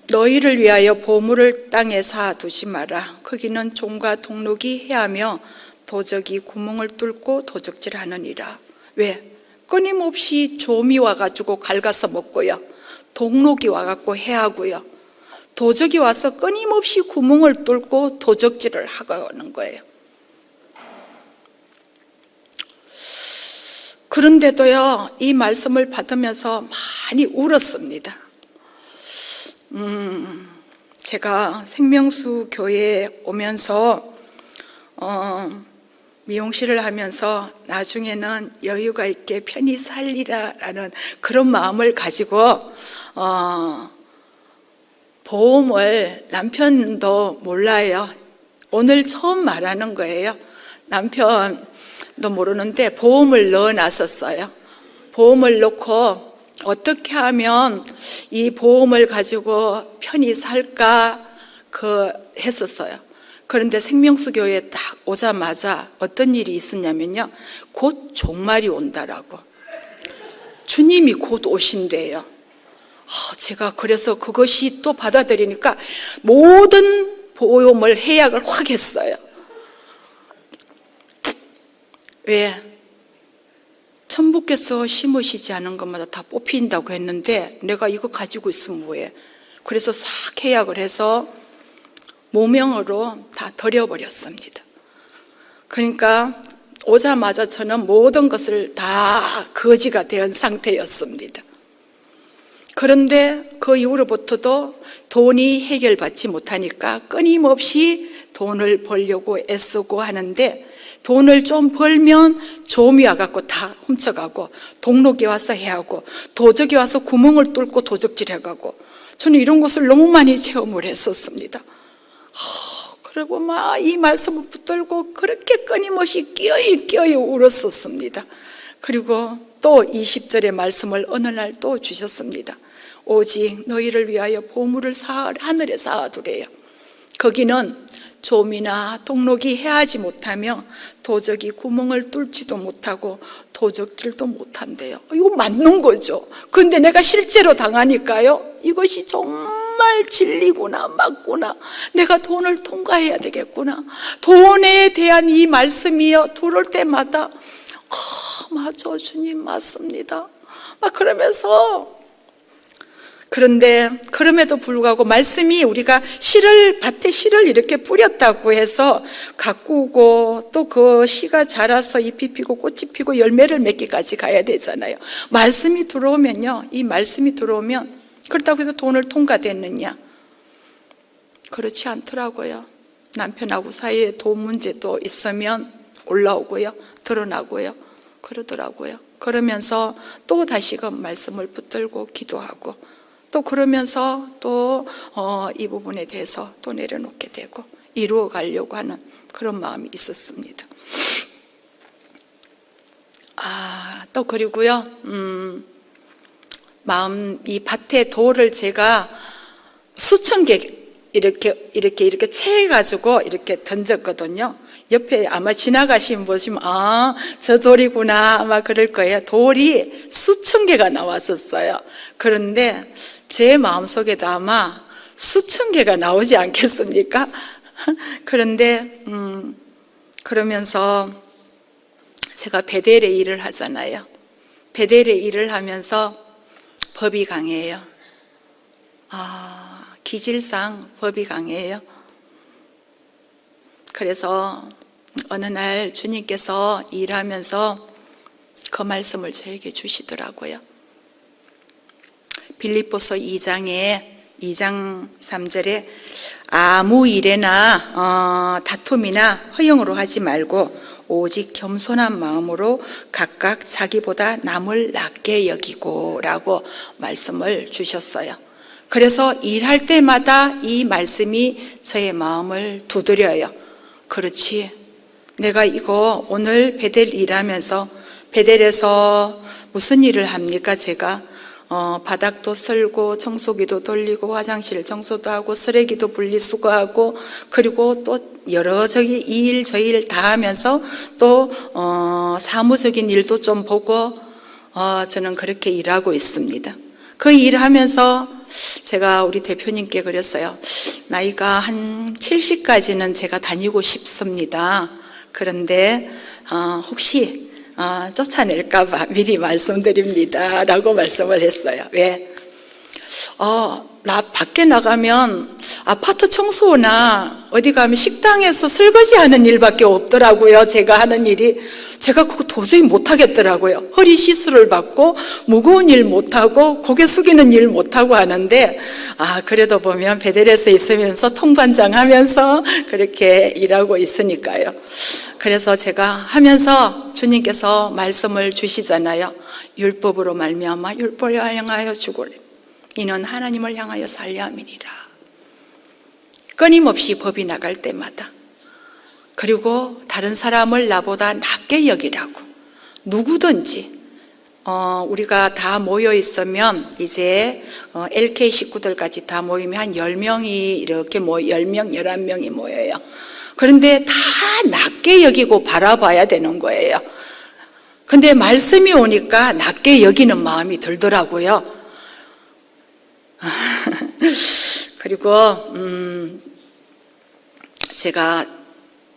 너희를 위하여 보물을 땅에 쌓아두지 마라. 거기는 종과 동록이 해하며 도적이 구멍을 뚫고 도적질하느니라. 왜? 끊임없이 좀이 와가지고 갉아서 먹고요, 동록이 와갖고 해하고요, 도적이 와서 끊임없이 구멍을 뚫고 도적질을 하는 거예요. 그런데도요, 이 말씀을 받으면서 많이 울었습니다. 제가 생명수 교회에 오면서 미용실을 하면서 나중에는 여유가 있게 편히 살리라라는 그런 마음을 가지고 보험을, 남편도 몰라요. 오늘 처음 말하는 거예요. 남편도 모르는데 보험을 넣어놨었어요. 보험을 넣고 어떻게 하면 이 보험을 가지고 편히 살까 했었어요. 그런데 생명수 교회에 딱 오자마자 어떤 일이 있었냐면요, 곧 종말이 온다라고, 주님이 곧 오신대요. 제가 그래서 그것이 또 받아들이니까 모든 보험을 해약을 확 했어요. 왜? 천부께서 심으시지 않은 것마다 다 뽑힌다고 했는데 내가 이거 가지고 있으면 뭐해? 그래서 싹 해약을 해서 모명으로 다 버려버렸습니다. 그러니까 오자마자 저는 모든 것을 다 거지가 된 상태였습니다. 그런데 그 이후로부터도 돈이 해결받지 못하니까 끊임없이 돈을 벌려고 애쓰고 하는데, 돈을 좀 벌면 좀이 와갖고 다 훔쳐가고, 동록이 와서 해하고, 도적이 와서 구멍을 뚫고 도적질 해가고, 저는 이런 것을 너무 많이 체험을 했었습니다. 그리고 막 이 말씀을 붙들고 그렇게 끊임없이 끼어이 울었었습니다. 그리고 또 20절의 말씀을 어느 날 또 주셨습니다. 오직 너희를 위하여 보물을 하늘에 쌓아두래요. 거기는 좀이나 동록이 해하지 못하며 도적이 구멍을 뚫지도 못하고 도적질도 못한대요. 이거 맞는 거죠. 그런데 내가 실제로 당하니까요, 이것이 정말 진리구나, 맞구나, 내가 돈을 통과해야 되겠구나, 돈에 대한 이 말씀이요 들을 때마다 맞아, 주님 맞습니다 막 그러면서, 그런데 그럼에도 불구하고 말씀이 우리가 밭에 씨를 이렇게 뿌렸다고 해서 가꾸고 또 그 씨가 자라서 잎이 피고 꽃이 피고 열매를 맺기까지 가야 되잖아요. 말씀이 들어오면요, 이 말씀이 들어오면, 그렇다고 해서 돈을 통과됐느냐? 그렇지 않더라고요. 남편하고 사이에 돈 문제도 있으면 올라오고요, 드러나고요, 그러더라고요. 그러면서 또 다시금 말씀을 붙들고 기도하고, 또 그러면서 또 이 부분에 대해서 또 내려놓게 되고 이루어 가려고 하는 그런 마음이 있었습니다. 또 그리고요, 이 밭에 돌을 제가 수천 개 이렇게 채해가지고 이렇게 던졌거든요. 옆에 아마 지나가신 보시면 저 돌이구나 아마 그럴 거예요. 돌이 수천 개가 나왔었어요. 그런데 제 마음속에도 아마 수천 개가 나오지 않겠습니까? 그런데 그러면서 제가 베델의 일을 하잖아요. 베델의 일을 하면서 법이 강해요. 기질상 법이 강해요. 그래서 어느 날 주님께서 일하면서 그 말씀을 저에게 주시더라고요. 빌립보서 2장 3절에 아무 일에나 다툼이나 허영으로 하지 말고 오직 겸손한 마음으로 각각 자기보다 남을 낮게 여기고 라고 말씀을 주셨어요. 그래서 일할 때마다 이 말씀이 저의 마음을 두드려요. 그렇지, 내가 이거 오늘 베델 일하면서 베델에서 무슨 일을 합니까? 제가 바닥도 쓸고 청소기도 돌리고 화장실 청소도 하고 쓰레기도 분리수거하고 그리고 또 여러 저기 이 일 저 일 다 하면서 또 사무적인 일도 좀 보고 저는 그렇게 일하고 있습니다. 그 일하면서 제가 우리 대표님께 그랬어요. 나이가 한 70까지는 제가 다니고 싶습니다. 그런데 혹시 쫓아낼까 봐 미리 말씀드립니다 라고 말씀을 했어요. 왜? 나 밖에 나가면 아파트 청소나 어디 가면 식당에서 설거지하는 일밖에 없더라고요. 제가 하는 일이. 제가 그거 도저히 못하겠더라고요. 허리 시술을 받고 무거운 일 못하고 고개 숙이는 일 못하고 하는데 그래도 보면 베델에서 있으면서 통반장 하면서 그렇게 일하고 있으니까요. 그래서 제가 하면서 주님께서 말씀을 주시잖아요. 율법으로 말미암아 율법을 향하여 죽으리. 이는 하나님을 향하여 살려 함이니라. 끊임없이 법이 나갈 때마다, 그리고 다른 사람을 나보다 낮게 여기라고. 누구든지 우리가 다 모여 있으면 이제 LK 식구들까지 다 모이면 한 10명이 이렇게 10명, 11명이 모여요. 그런데 다 낮게 여기고 바라봐야 되는 거예요. 근데 말씀이 오니까 낮게 여기는 마음이 들더라고요. 그리고 제가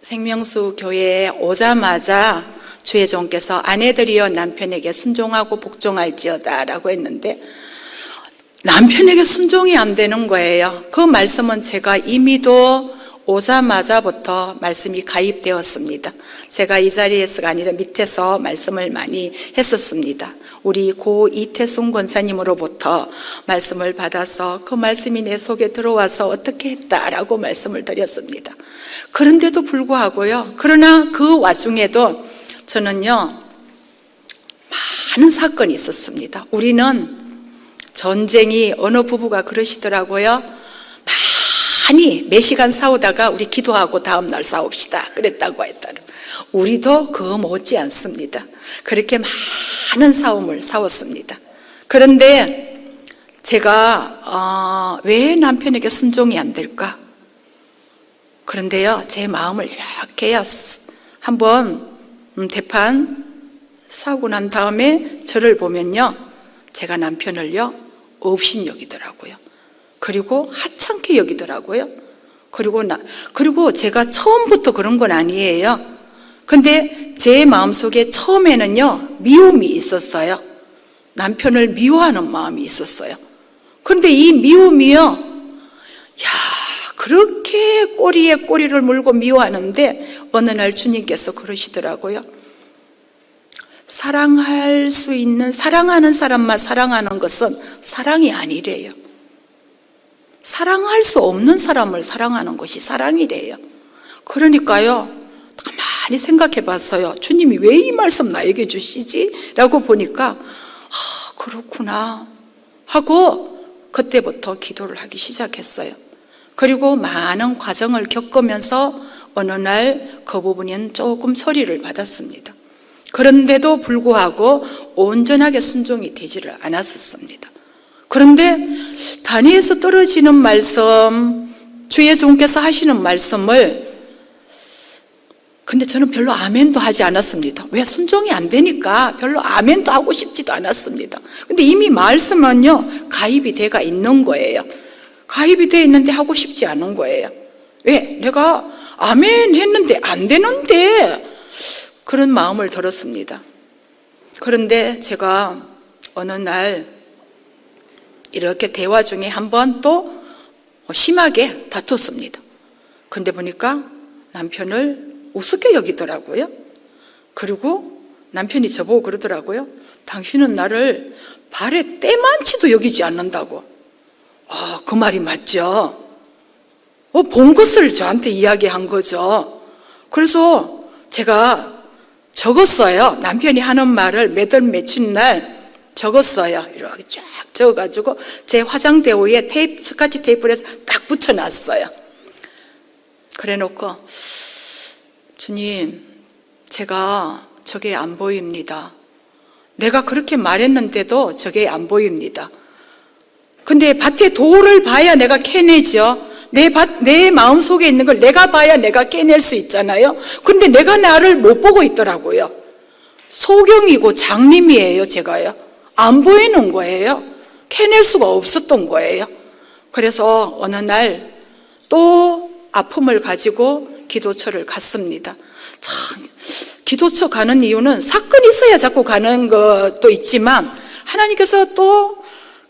생명수 교회에 오자마자 주의 종께서 아내들이여 남편에게 순종하고 복종할지어다 라고 했는데 남편에게 순종이 안 되는 거예요. 그 말씀은 제가 이미도 오자마자부터 말씀이 가입되었습니다. 제가 이 자리에서가 아니라 밑에서 말씀을 많이 했었습니다. 우리 고 이태순 권사님으로부터 말씀을 받아서 그 말씀이 내 속에 들어와서 어떻게 했다라고 말씀을 드렸습니다. 그런데도 불구하고요. 그러나 그 와중에도 저는요, 많은 사건이 있었습니다. 우리는 전쟁이 어느 부부가 그러시더라고요. 많이 몇 시간 싸우다가 우리 기도하고 다음날 싸웁시다 그랬다고 했다는. 우리도 그거 못지 않습니다. 그렇게 많은 싸움을 싸웠습니다. 그런데 제가 왜 남편에게 순종이 안 될까? 그런데요, 제 마음을 이렇게요 한번 대판 싸우고 난 다음에 저를 보면요, 제가 남편을요 없인 여기더라고요. 그리고 하찮게 여기더라고요. 그리고 제가 처음부터 그런 건 아니에요. 근데 제 마음속에 처음에는요, 미움이 있었어요. 남편을 미워하는 마음이 있었어요. 그런데 이 미움이요, 그렇게 꼬리에 꼬리를 물고 미워하는데 어느 날 주님께서 그러시더라고요. 사랑할 수 있는, 사랑하는 사람만 사랑하는 것은 사랑이 아니래요. 사랑할 수 없는 사람을 사랑하는 것이 사랑이래요. 그러니까요, 가만히 생각해 봤어요. 주님이 왜 이 말씀 나에게 주시지? 라고 보니까 그렇구나 하고 그때부터 기도를 하기 시작했어요. 그리고 많은 과정을 겪으면서 어느 날 그 부분은 조금 소리를 받았습니다. 그런데도 불구하고 온전하게 순종이 되지를 않았었습니다. 그런데 단위에서 떨어지는 말씀, 주의 종께서 하시는 말씀을 근데 저는 별로 아멘도 하지 않았습니다. 왜? 순종이 안 되니까 별로 아멘도 하고 싶지도 않았습니다. 근데 이미 말씀은요, 가입이 돼가 있는 거예요. 가입이 돼 있는데 하고 싶지 않은 거예요. 왜? 내가 아멘 했는데 안 되는데, 그런 마음을 들었습니다. 그런데 제가 어느 날 이렇게 대화 중에 한 번 또 심하게 다퉜습니다. 근데 보니까 남편을 우습게 여기더라고요. 그리고 남편이 저보고 그러더라고요. 당신은 나를 발에 때만치도 여기지 않는다고. 그 말이 맞죠. 본 것을 저한테 이야기한 거죠. 그래서 제가 적었어요. 남편이 하는 말을 매달 며칠 날 적었어요. 이렇게 쫙 적어가지고 제 화장대 위에 스카치 테이프를 해서 딱 붙여놨어요. 그래 놓고, 주님, 제가 저게 안 보입니다. 내가 그렇게 말했는데도 저게 안 보입니다. 근데 밭에 돌을 봐야 내가 캐내죠. 내 마음속에 있는 걸 내가 봐야 내가 깨낼 수 있잖아요. 근데 내가 나를 못 보고 있더라고요. 소경이고 장님이에요, 제가요. 안 보이는 거예요. 캐낼 수가 없었던 거예요. 그래서 어느 날 또 아픔을 가지고 기도처를 갔습니다. 참, 기도처 가는 이유는 사건이 있어야 자꾸 가는 것도 있지만, 하나님께서 또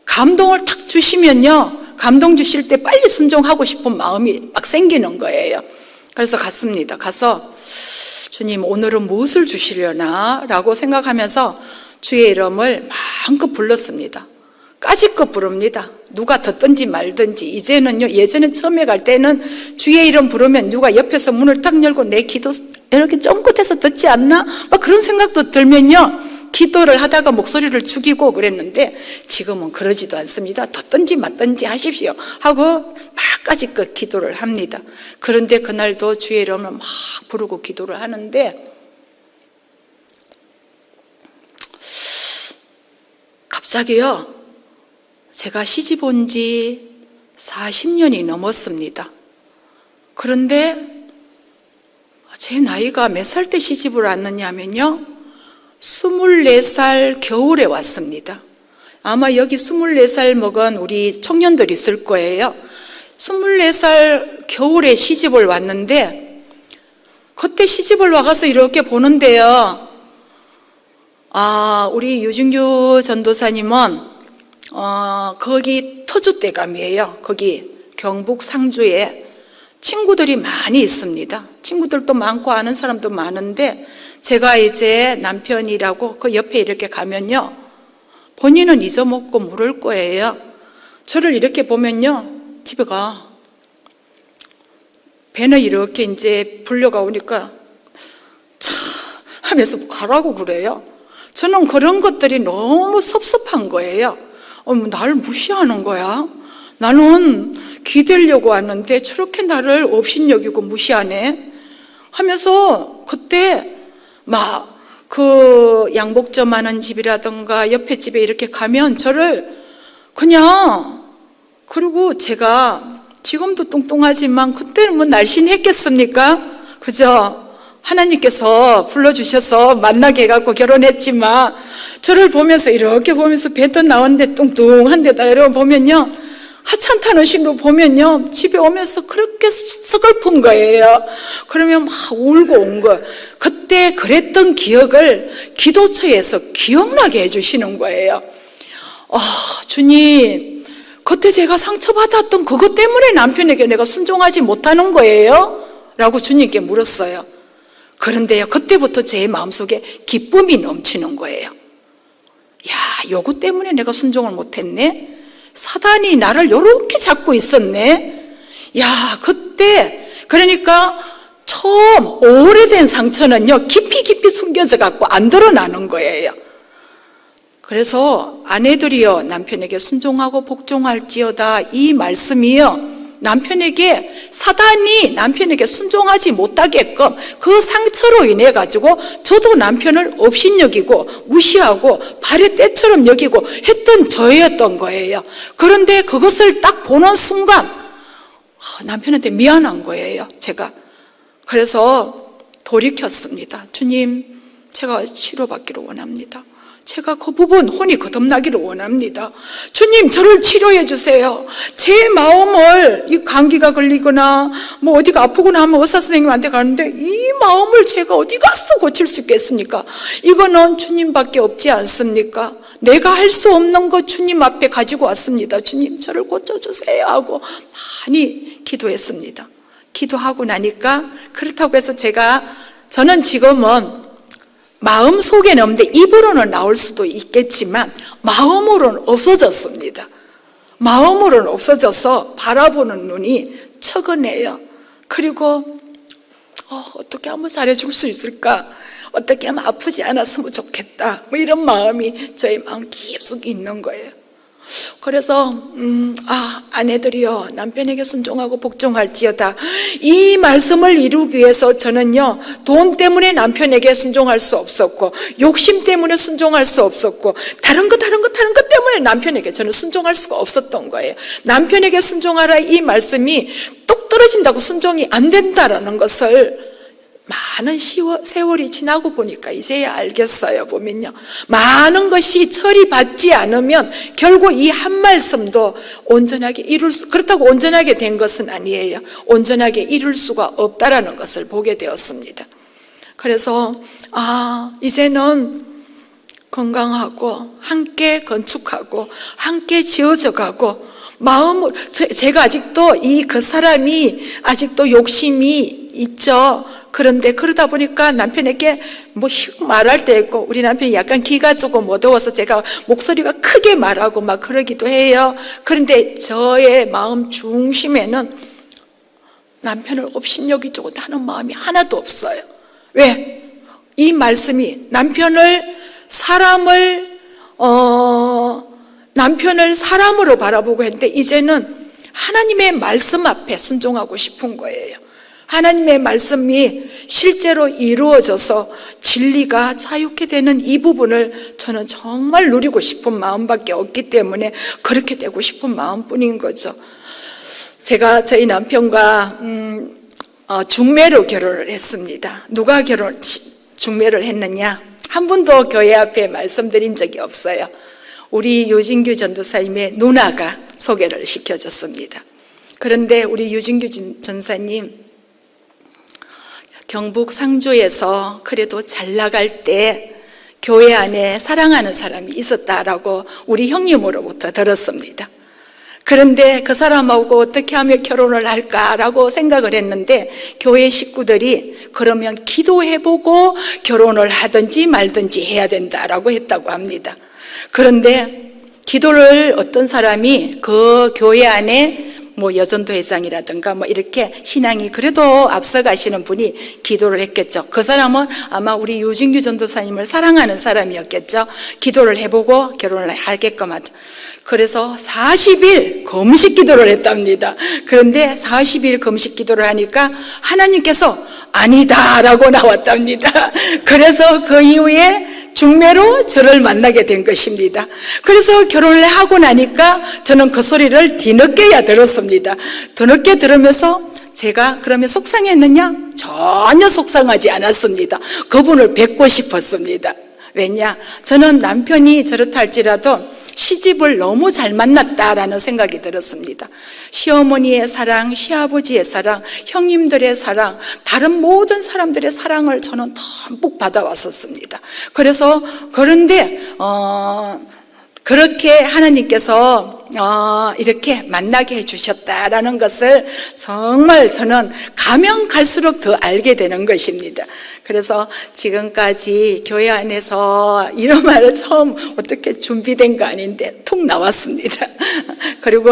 감동을 탁 주시면요, 감동 주실 때 빨리 순종하고 싶은 마음이 막 생기는 거예요. 그래서 갔습니다. 가서 주님, 오늘은 무엇을 주시려나 라고 생각하면서 주의 이름을 마음껏 불렀습니다. 까짓것 부릅니다. 누가 듣든지 말든지. 이제는요, 예전에 처음에 갈 때는 주의 이름 부르면 누가 옆에서 문을 탁 열고 내 기도 이렇게 쫑긋해서 듣지 않나? 막 그런 생각도 들면요, 기도를 하다가 목소리를 죽이고 그랬는데, 지금은 그러지도 않습니다. 듣든지 맞든지 하십시오 하고 막 까짓것 기도를 합니다. 그런데 그날도 주의 이름을 막 부르고 기도를 하는데, 갑자기요, 제가 시집 온 지 40년이 넘었습니다. 그런데 제 나이가 몇 살 때 시집을 왔느냐면요, 24살 겨울에 왔습니다. 아마 여기 24살 먹은 우리 청년들 있을 거예요. 24살 겨울에 시집을 왔는데, 그때 시집을 와가서 이렇게 보는데요, 우리 유진규 전도사님은 거기 터줏대감이에요. 거기 경북 상주에 친구들이 많이 있습니다. 친구들도 많고 아는 사람도 많은데, 제가 이제 남편이라고 그 옆에 이렇게 가면요, 본인은 잊어먹고 모를 거예요. 저를 이렇게 보면요, 집에 가. 배는 이렇게 이제 불려가 오니까 차 하면서 가라고 그래요. 저는 그런 것들이 너무 섭섭한 거예요. 나를 무시하는 거야? 나는 기대려고 왔는데 저렇게 나를 업신여기고 무시하네? 하면서 그때 막 그 양복점 하는 집이라든가 옆에 집에 이렇게 가면 저를 그냥, 그리고 제가 지금도 뚱뚱하지만 그때는 뭐 날씬했겠습니까? 그죠? 하나님께서 불러주셔서 만나게 해갖고 결혼했지만, 저를 보면서 이렇게 보면서 배도 나오는데 뚱뚱한 데다 이러고 보면요, 하찮다는 식으로 보면요, 집에 오면서 그렇게 서글픈 거예요. 그러면 막 울고 온 거예요. 그때 그랬던 기억을 기도처에서 기억나게 해주시는 거예요. 주님, 그때 제가 상처받았던 그것 때문에 남편에게 내가 순종하지 못하는 거예요? 라고 주님께 물었어요. 그런데요, 그때부터 제 마음속에 기쁨이 넘치는 거예요. 야, 요거 때문에 내가 순종을 못했네? 사단이 나를 요렇게 잡고 있었네? 야, 그때, 그러니까 처음 오래된 상처는요, 깊이 숨겨져 갖고 안 드러나는 거예요. 그래서 아내들이요, 남편에게 순종하고 복종할지어다, 이 말씀이요, 남편에게, 사단이 남편에게 순종하지 못하게끔 그 상처로 인해 가지고 저도 남편을 업신여기고 무시하고 발의 때처럼 여기고 했던 저였던 거예요. 그런데 그것을 딱 보는 순간 남편한테 미안한 거예요, 제가. 그래서 돌이켰습니다. 주님, 제가 치료받기를 원합니다. 제가 그 부분 혼이 거듭나기를 원합니다. 주님, 저를 치료해 주세요. 제 마음을, 이 감기가 걸리거나 뭐 어디가 아프거나 하면 의사 선생님한테 가는데 이 마음을 제가 어디 가서 고칠 수 있겠습니까? 이거는 주님밖에 없지 않습니까? 내가 할 수 없는 거 주님 앞에 가지고 왔습니다. 주님, 저를 고쳐주세요 하고 많이 기도했습니다. 기도하고 나니까 그렇다고 해서 저는 지금은 마음 속에는 없는데 입으로는 나올 수도 있겠지만 마음으로는 없어졌습니다. 마음으로는 없어져서 바라보는 눈이 척은해요. 그리고 어떻게 하면 잘해줄 수 있을까? 어떻게 하면 아프지 않았으면 좋겠다. 뭐 이런 마음이 저의 마음 깊숙이 있는 거예요. 그래서 아내들이여 남편에게 순종하고 복종할지어다, 이 말씀을 이루기 위해서 저는요, 돈 때문에 남편에게 순종할 수 없었고, 욕심 때문에 순종할 수 없었고, 다른 것 때문에 남편에게 저는 순종할 수가 없었던 거예요. 남편에게 순종하라, 이 말씀이 똑 떨어진다고 순종이 안 된다라는 것을 많은 세월이 지나고 보니까 이제야 알겠어요. 보면요, 많은 것이 처리받지 않으면 결국 이 한 말씀도 온전하게 그렇다고 온전하게 된 것은 아니에요. 온전하게 이룰 수가 없다라는 것을 보게 되었습니다. 그래서 이제는 건강하고 함께 건축하고 함께 지어져가고, 마음을, 제가 아직도 그 사람이 아직도 욕심이 있죠. 그런데 그러다 보니까 남편에게 말할 때 있고, 우리 남편이 약간 기가 조금 어두워서 제가 목소리가 크게 말하고 막 그러기도 해요. 그런데 저의 마음 중심에는 남편을 업신여기려고 하는 마음이 하나도 없어요. 왜? 이 말씀이 남편을 사람으로 바라보고 했는데 이제는 하나님의 말씀 앞에 순종하고 싶은 거예요. 하나님의 말씀이 실제로 이루어져서 진리가 자유케 되는 이 부분을 저는 정말 누리고 싶은 마음밖에 없기 때문에 그렇게 되고 싶은 마음뿐인 거죠. 제가 저희 남편과 중매로 결혼을 했습니다. 누가 중매를 했느냐? 한 번도 교회 앞에 말씀드린 적이 없어요. 우리 유진규 전도사님의 누나가 소개를 시켜줬습니다. 그런데 우리 유진규 전사님 경북 상주에서 그래도 잘 나갈 때 교회 안에 사랑하는 사람이 있었다라고 우리 형님으로부터 들었습니다. 그런데 그 사람하고 어떻게 하면 결혼을 할까라고 생각을 했는데 교회 식구들이 그러면 기도해보고 결혼을 하든지 말든지 해야 된다라고 했다고 합니다. 그런데 기도를 어떤 사람이 그 교회 안에 여전도 회장이라든가 이렇게 신앙이 그래도 앞서가시는 분이 기도를 했겠죠. 그 사람은 아마 우리 유진규 전도사님을 사랑하는 사람이었겠죠. 기도를 해보고 결혼을 하게끔 하죠. 그래서 40일 금식 기도를 했답니다. 그런데 40일 금식 기도를 하니까 하나님께서 아니다라고 나왔답니다. 그래서 그 이후에 중매로 저를 만나게 된 것입니다. 그래서 결혼을 하고 나니까 저는 그 소리를 뒤늦게야 들었습니다. 뒤늦게 들으면서 제가 그러면 속상했느냐? 전혀 속상하지 않았습니다. 그분을 뵙고 싶었습니다. 왜냐? 저는 남편이 저렇다 할지라도 시집을 너무 잘 만났다라는 생각이 들었습니다. 시어머니의 사랑, 시아버지의 사랑, 형님들의 사랑, 다른 모든 사람들의 사랑을 저는 듬뿍 받아왔었습니다. 그런데 그렇게 하나님께서 이렇게 만나게 해주셨다라는 것을 정말 저는 가면 갈수록 더 알게 되는 것입니다. 그래서 지금까지 교회 안에서 이런 말을 처음 어떻게 준비된 거 아닌데 툭 나왔습니다. 그리고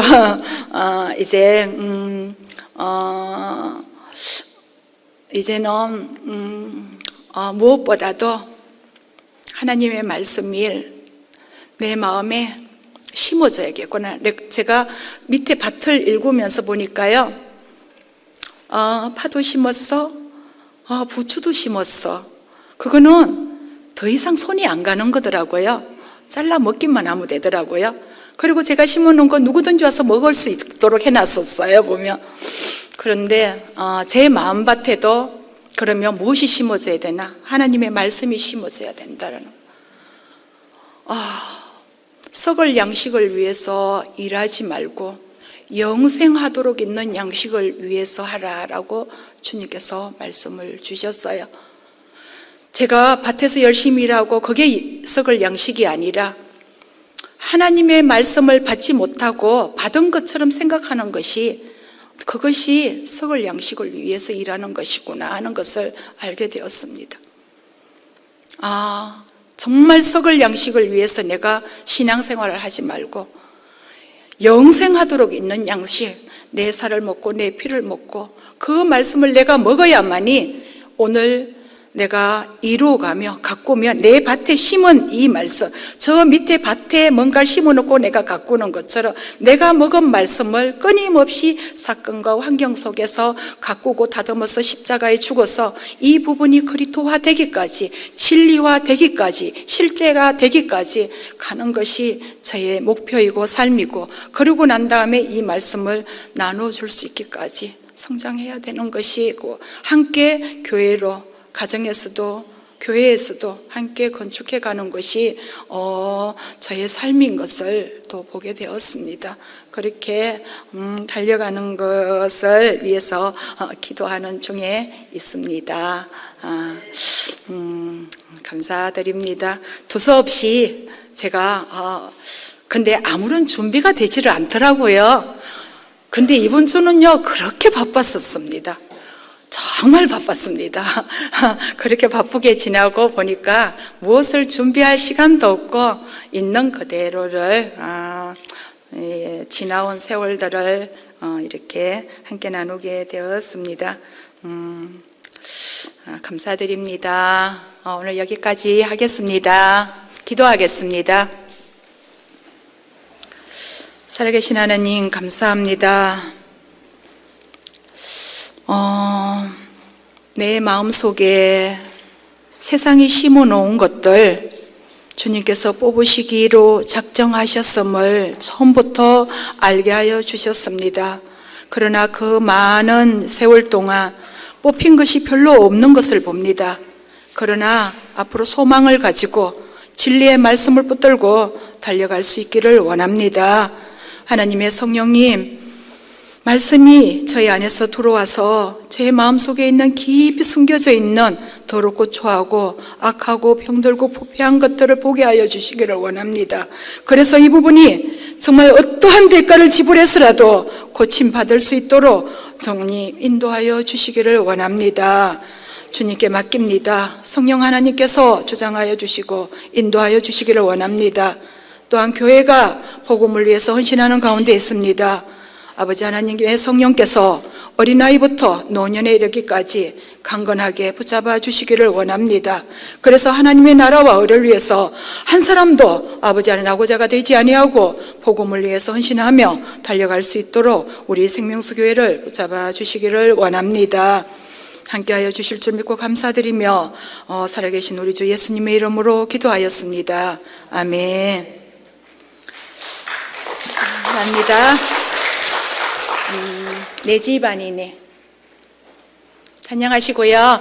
이제는 무엇보다도 하나님의 말씀이 내 마음에 심어져야겠구나. 제가 밑에 밭을 읽으면서 보니까요, 파도 심었어, 부추도 심었어. 그거는 더 이상 손이 안 가는 거더라고요. 잘라 먹기만 하면 되더라고요. 그리고 제가 심어놓은 건 누구든지 와서 먹을 수 있도록 해놨었어요, 보면. 그런데 제 마음밭에도 그러면 무엇이 심어져야 되나? 하나님의 말씀이 심어져야 된다는. 썩을 양식을 위해서 일하지 말고 영생하도록 있는 양식을 위해서 하라라고 주님께서 말씀을 주셨어요. 제가 밭에서 열심히 일하고 그게 썩을 양식이 아니라 하나님의 말씀을 받지 못하고 받은 것처럼 생각하는 것이, 그것이 썩을 양식을 위해서 일하는 것이구나 하는 것을 알게 되었습니다. 정말 썩을 양식을 위해서 내가 신앙생활을 하지 말고 영생하도록 있는 양식, 내 살을 먹고 내 피를 먹고 그 말씀을 내가 먹어야만이 오늘 내가 이루어가며 가꾸며 내 밭에 심은 이 말씀, 저 밑에 밭에 뭔가를 심어놓고 내가 가꾸는 것처럼 내가 먹은 말씀을 끊임없이 사건과 환경 속에서 가꾸고 다듬어서 십자가에 죽어서 이 부분이 그리스도화 되기까지, 진리화 되기까지, 실제가 되기까지 가는 것이 저의 목표이고 삶이고, 그러고 난 다음에 이 말씀을 나눠줄 수 있기까지 성장해야 되는 것이고, 함께 교회로, 가정에서도 교회에서도 함께 건축해 가는 것이 저의 삶인 것을 또 보게 되었습니다. 그렇게 달려가는 것을 위해서 기도하는 중에 있습니다. 감사드립니다. 두서없이 제가 근데 아무런 준비가 되지를 않더라고요. 근데 이번 주는요 그렇게 바빴었습니다. 정말 바빴습니다. 그렇게 바쁘게 지나고 보니까 무엇을 준비할 시간도 없고 있는 그대로를 지나온 세월들을 이렇게 함께 나누게 되었습니다. 감사드립니다. 오늘 여기까지 하겠습니다. 기도하겠습니다. 살아계신 하나님 감사합니다. 내 마음속에 세상이 심어놓은 것들 주님께서 뽑으시기로 작정하셨음을 처음부터 알게 하여 주셨습니다. 그러나 그 많은 세월 동안 뽑힌 것이 별로 없는 것을 봅니다. 그러나 앞으로 소망을 가지고 진리의 말씀을 붙들고 달려갈 수 있기를 원합니다. 하나님의 성령님, 말씀이 저희 안에서 들어와서 제 마음속에 있는 깊이 숨겨져 있는 더럽고 추하고 악하고 병들고 부패한 것들을 보게 하여 주시기를 원합니다. 그래서 이 부분이 정말 어떠한 대가를 지불해서라도 고침받을 수 있도록 정리 인도하여 주시기를 원합니다. 주님께 맡깁니다. 성령 하나님께서 주장하여 주시고 인도하여 주시기를 원합니다. 또한 교회가 복음을 위해서 헌신하는 가운데 있습니다. 아버지 하나님의 성령께서 어린아이부터 노년에 이르기까지 강건하게 붙잡아 주시기를 원합니다. 그래서 하나님의 나라와 의를 위해서 한 사람도 아버지 하나님 낙오자가 되지 아니하고 복음을 위해서 헌신하며 달려갈 수 있도록 우리 생명수 교회를 붙잡아 주시기를 원합니다. 함께하여 주실 줄 믿고 감사드리며 살아계신 우리 주 예수님의 이름으로 기도하였습니다. 아멘. 감사합니다. 내 집안이네. 찬양하시고요.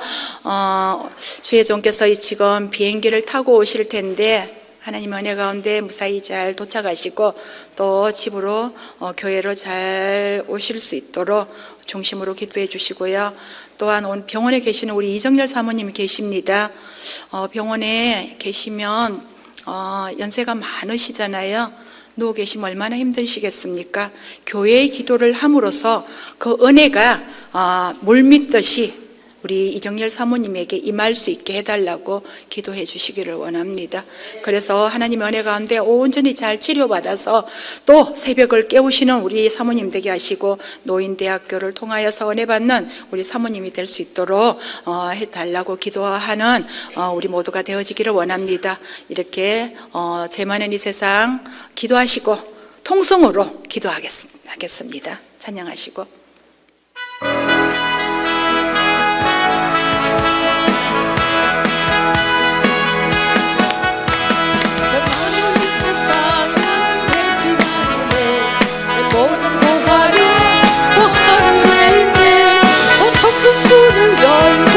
주의 종께서 지금 비행기를 타고 오실 텐데 하나님의 은혜 가운데 무사히 잘 도착하시고 또 집으로 교회로 잘 오실 수 있도록 중심으로 기도해 주시고요. 또한 병원에 계시는 우리 이정열 사모님이 계십니다. 병원에 계시면 연세가 많으시잖아요. 누워 계시면 얼마나 힘드시겠습니까? 교회의 기도를 함으로써 그 은혜가 물밀듯이 우리 이정열 사모님에게 임할 수 있게 해달라고 기도해 주시기를 원합니다. 그래서 하나님의 은혜 가운데 온전히 잘 치료받아서 또 새벽을 깨우시는 우리 사모님 되게 하시고 노인대학교를 통하여서 은혜 받는 우리 사모님이 될 수 있도록 해달라고 기도하는 우리 모두가 되어지기를 원합니다. 이렇게 죄 많은 이 세상 기도하시고 통성으로 기도하겠습니다. 찬양하시고. 모든 보화를 또 하루에 있네 저 천국 문을 열고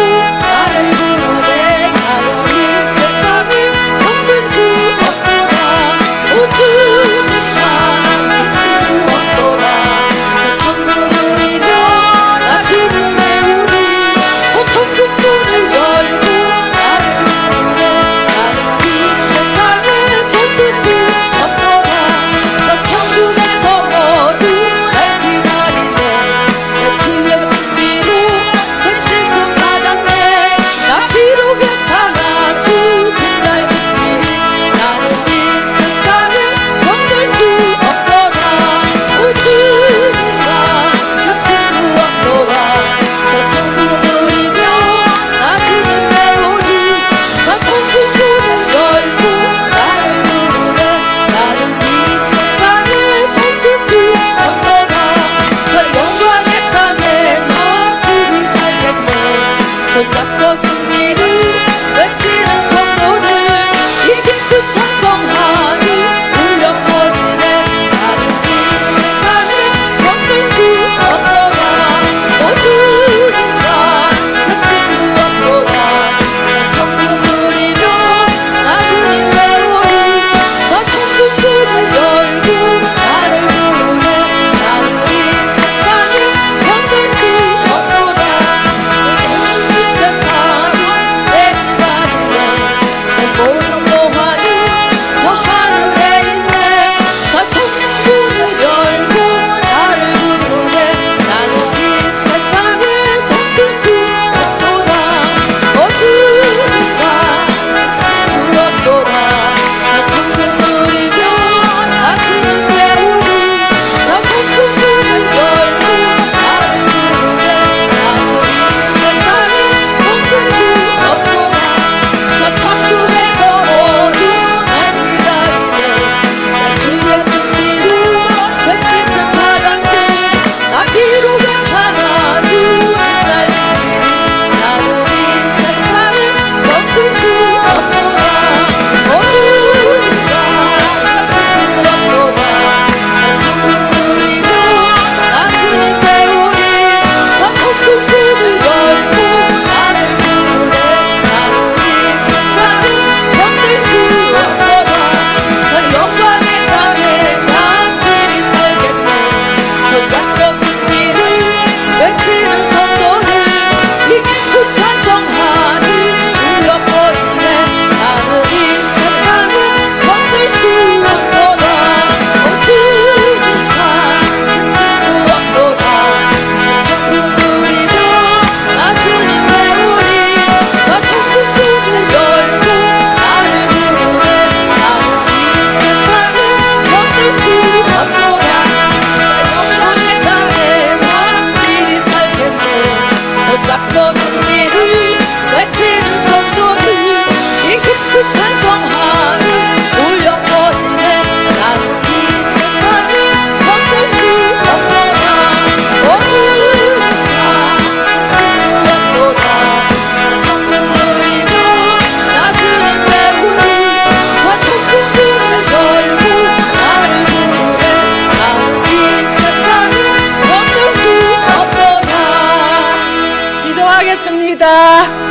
감사합니다.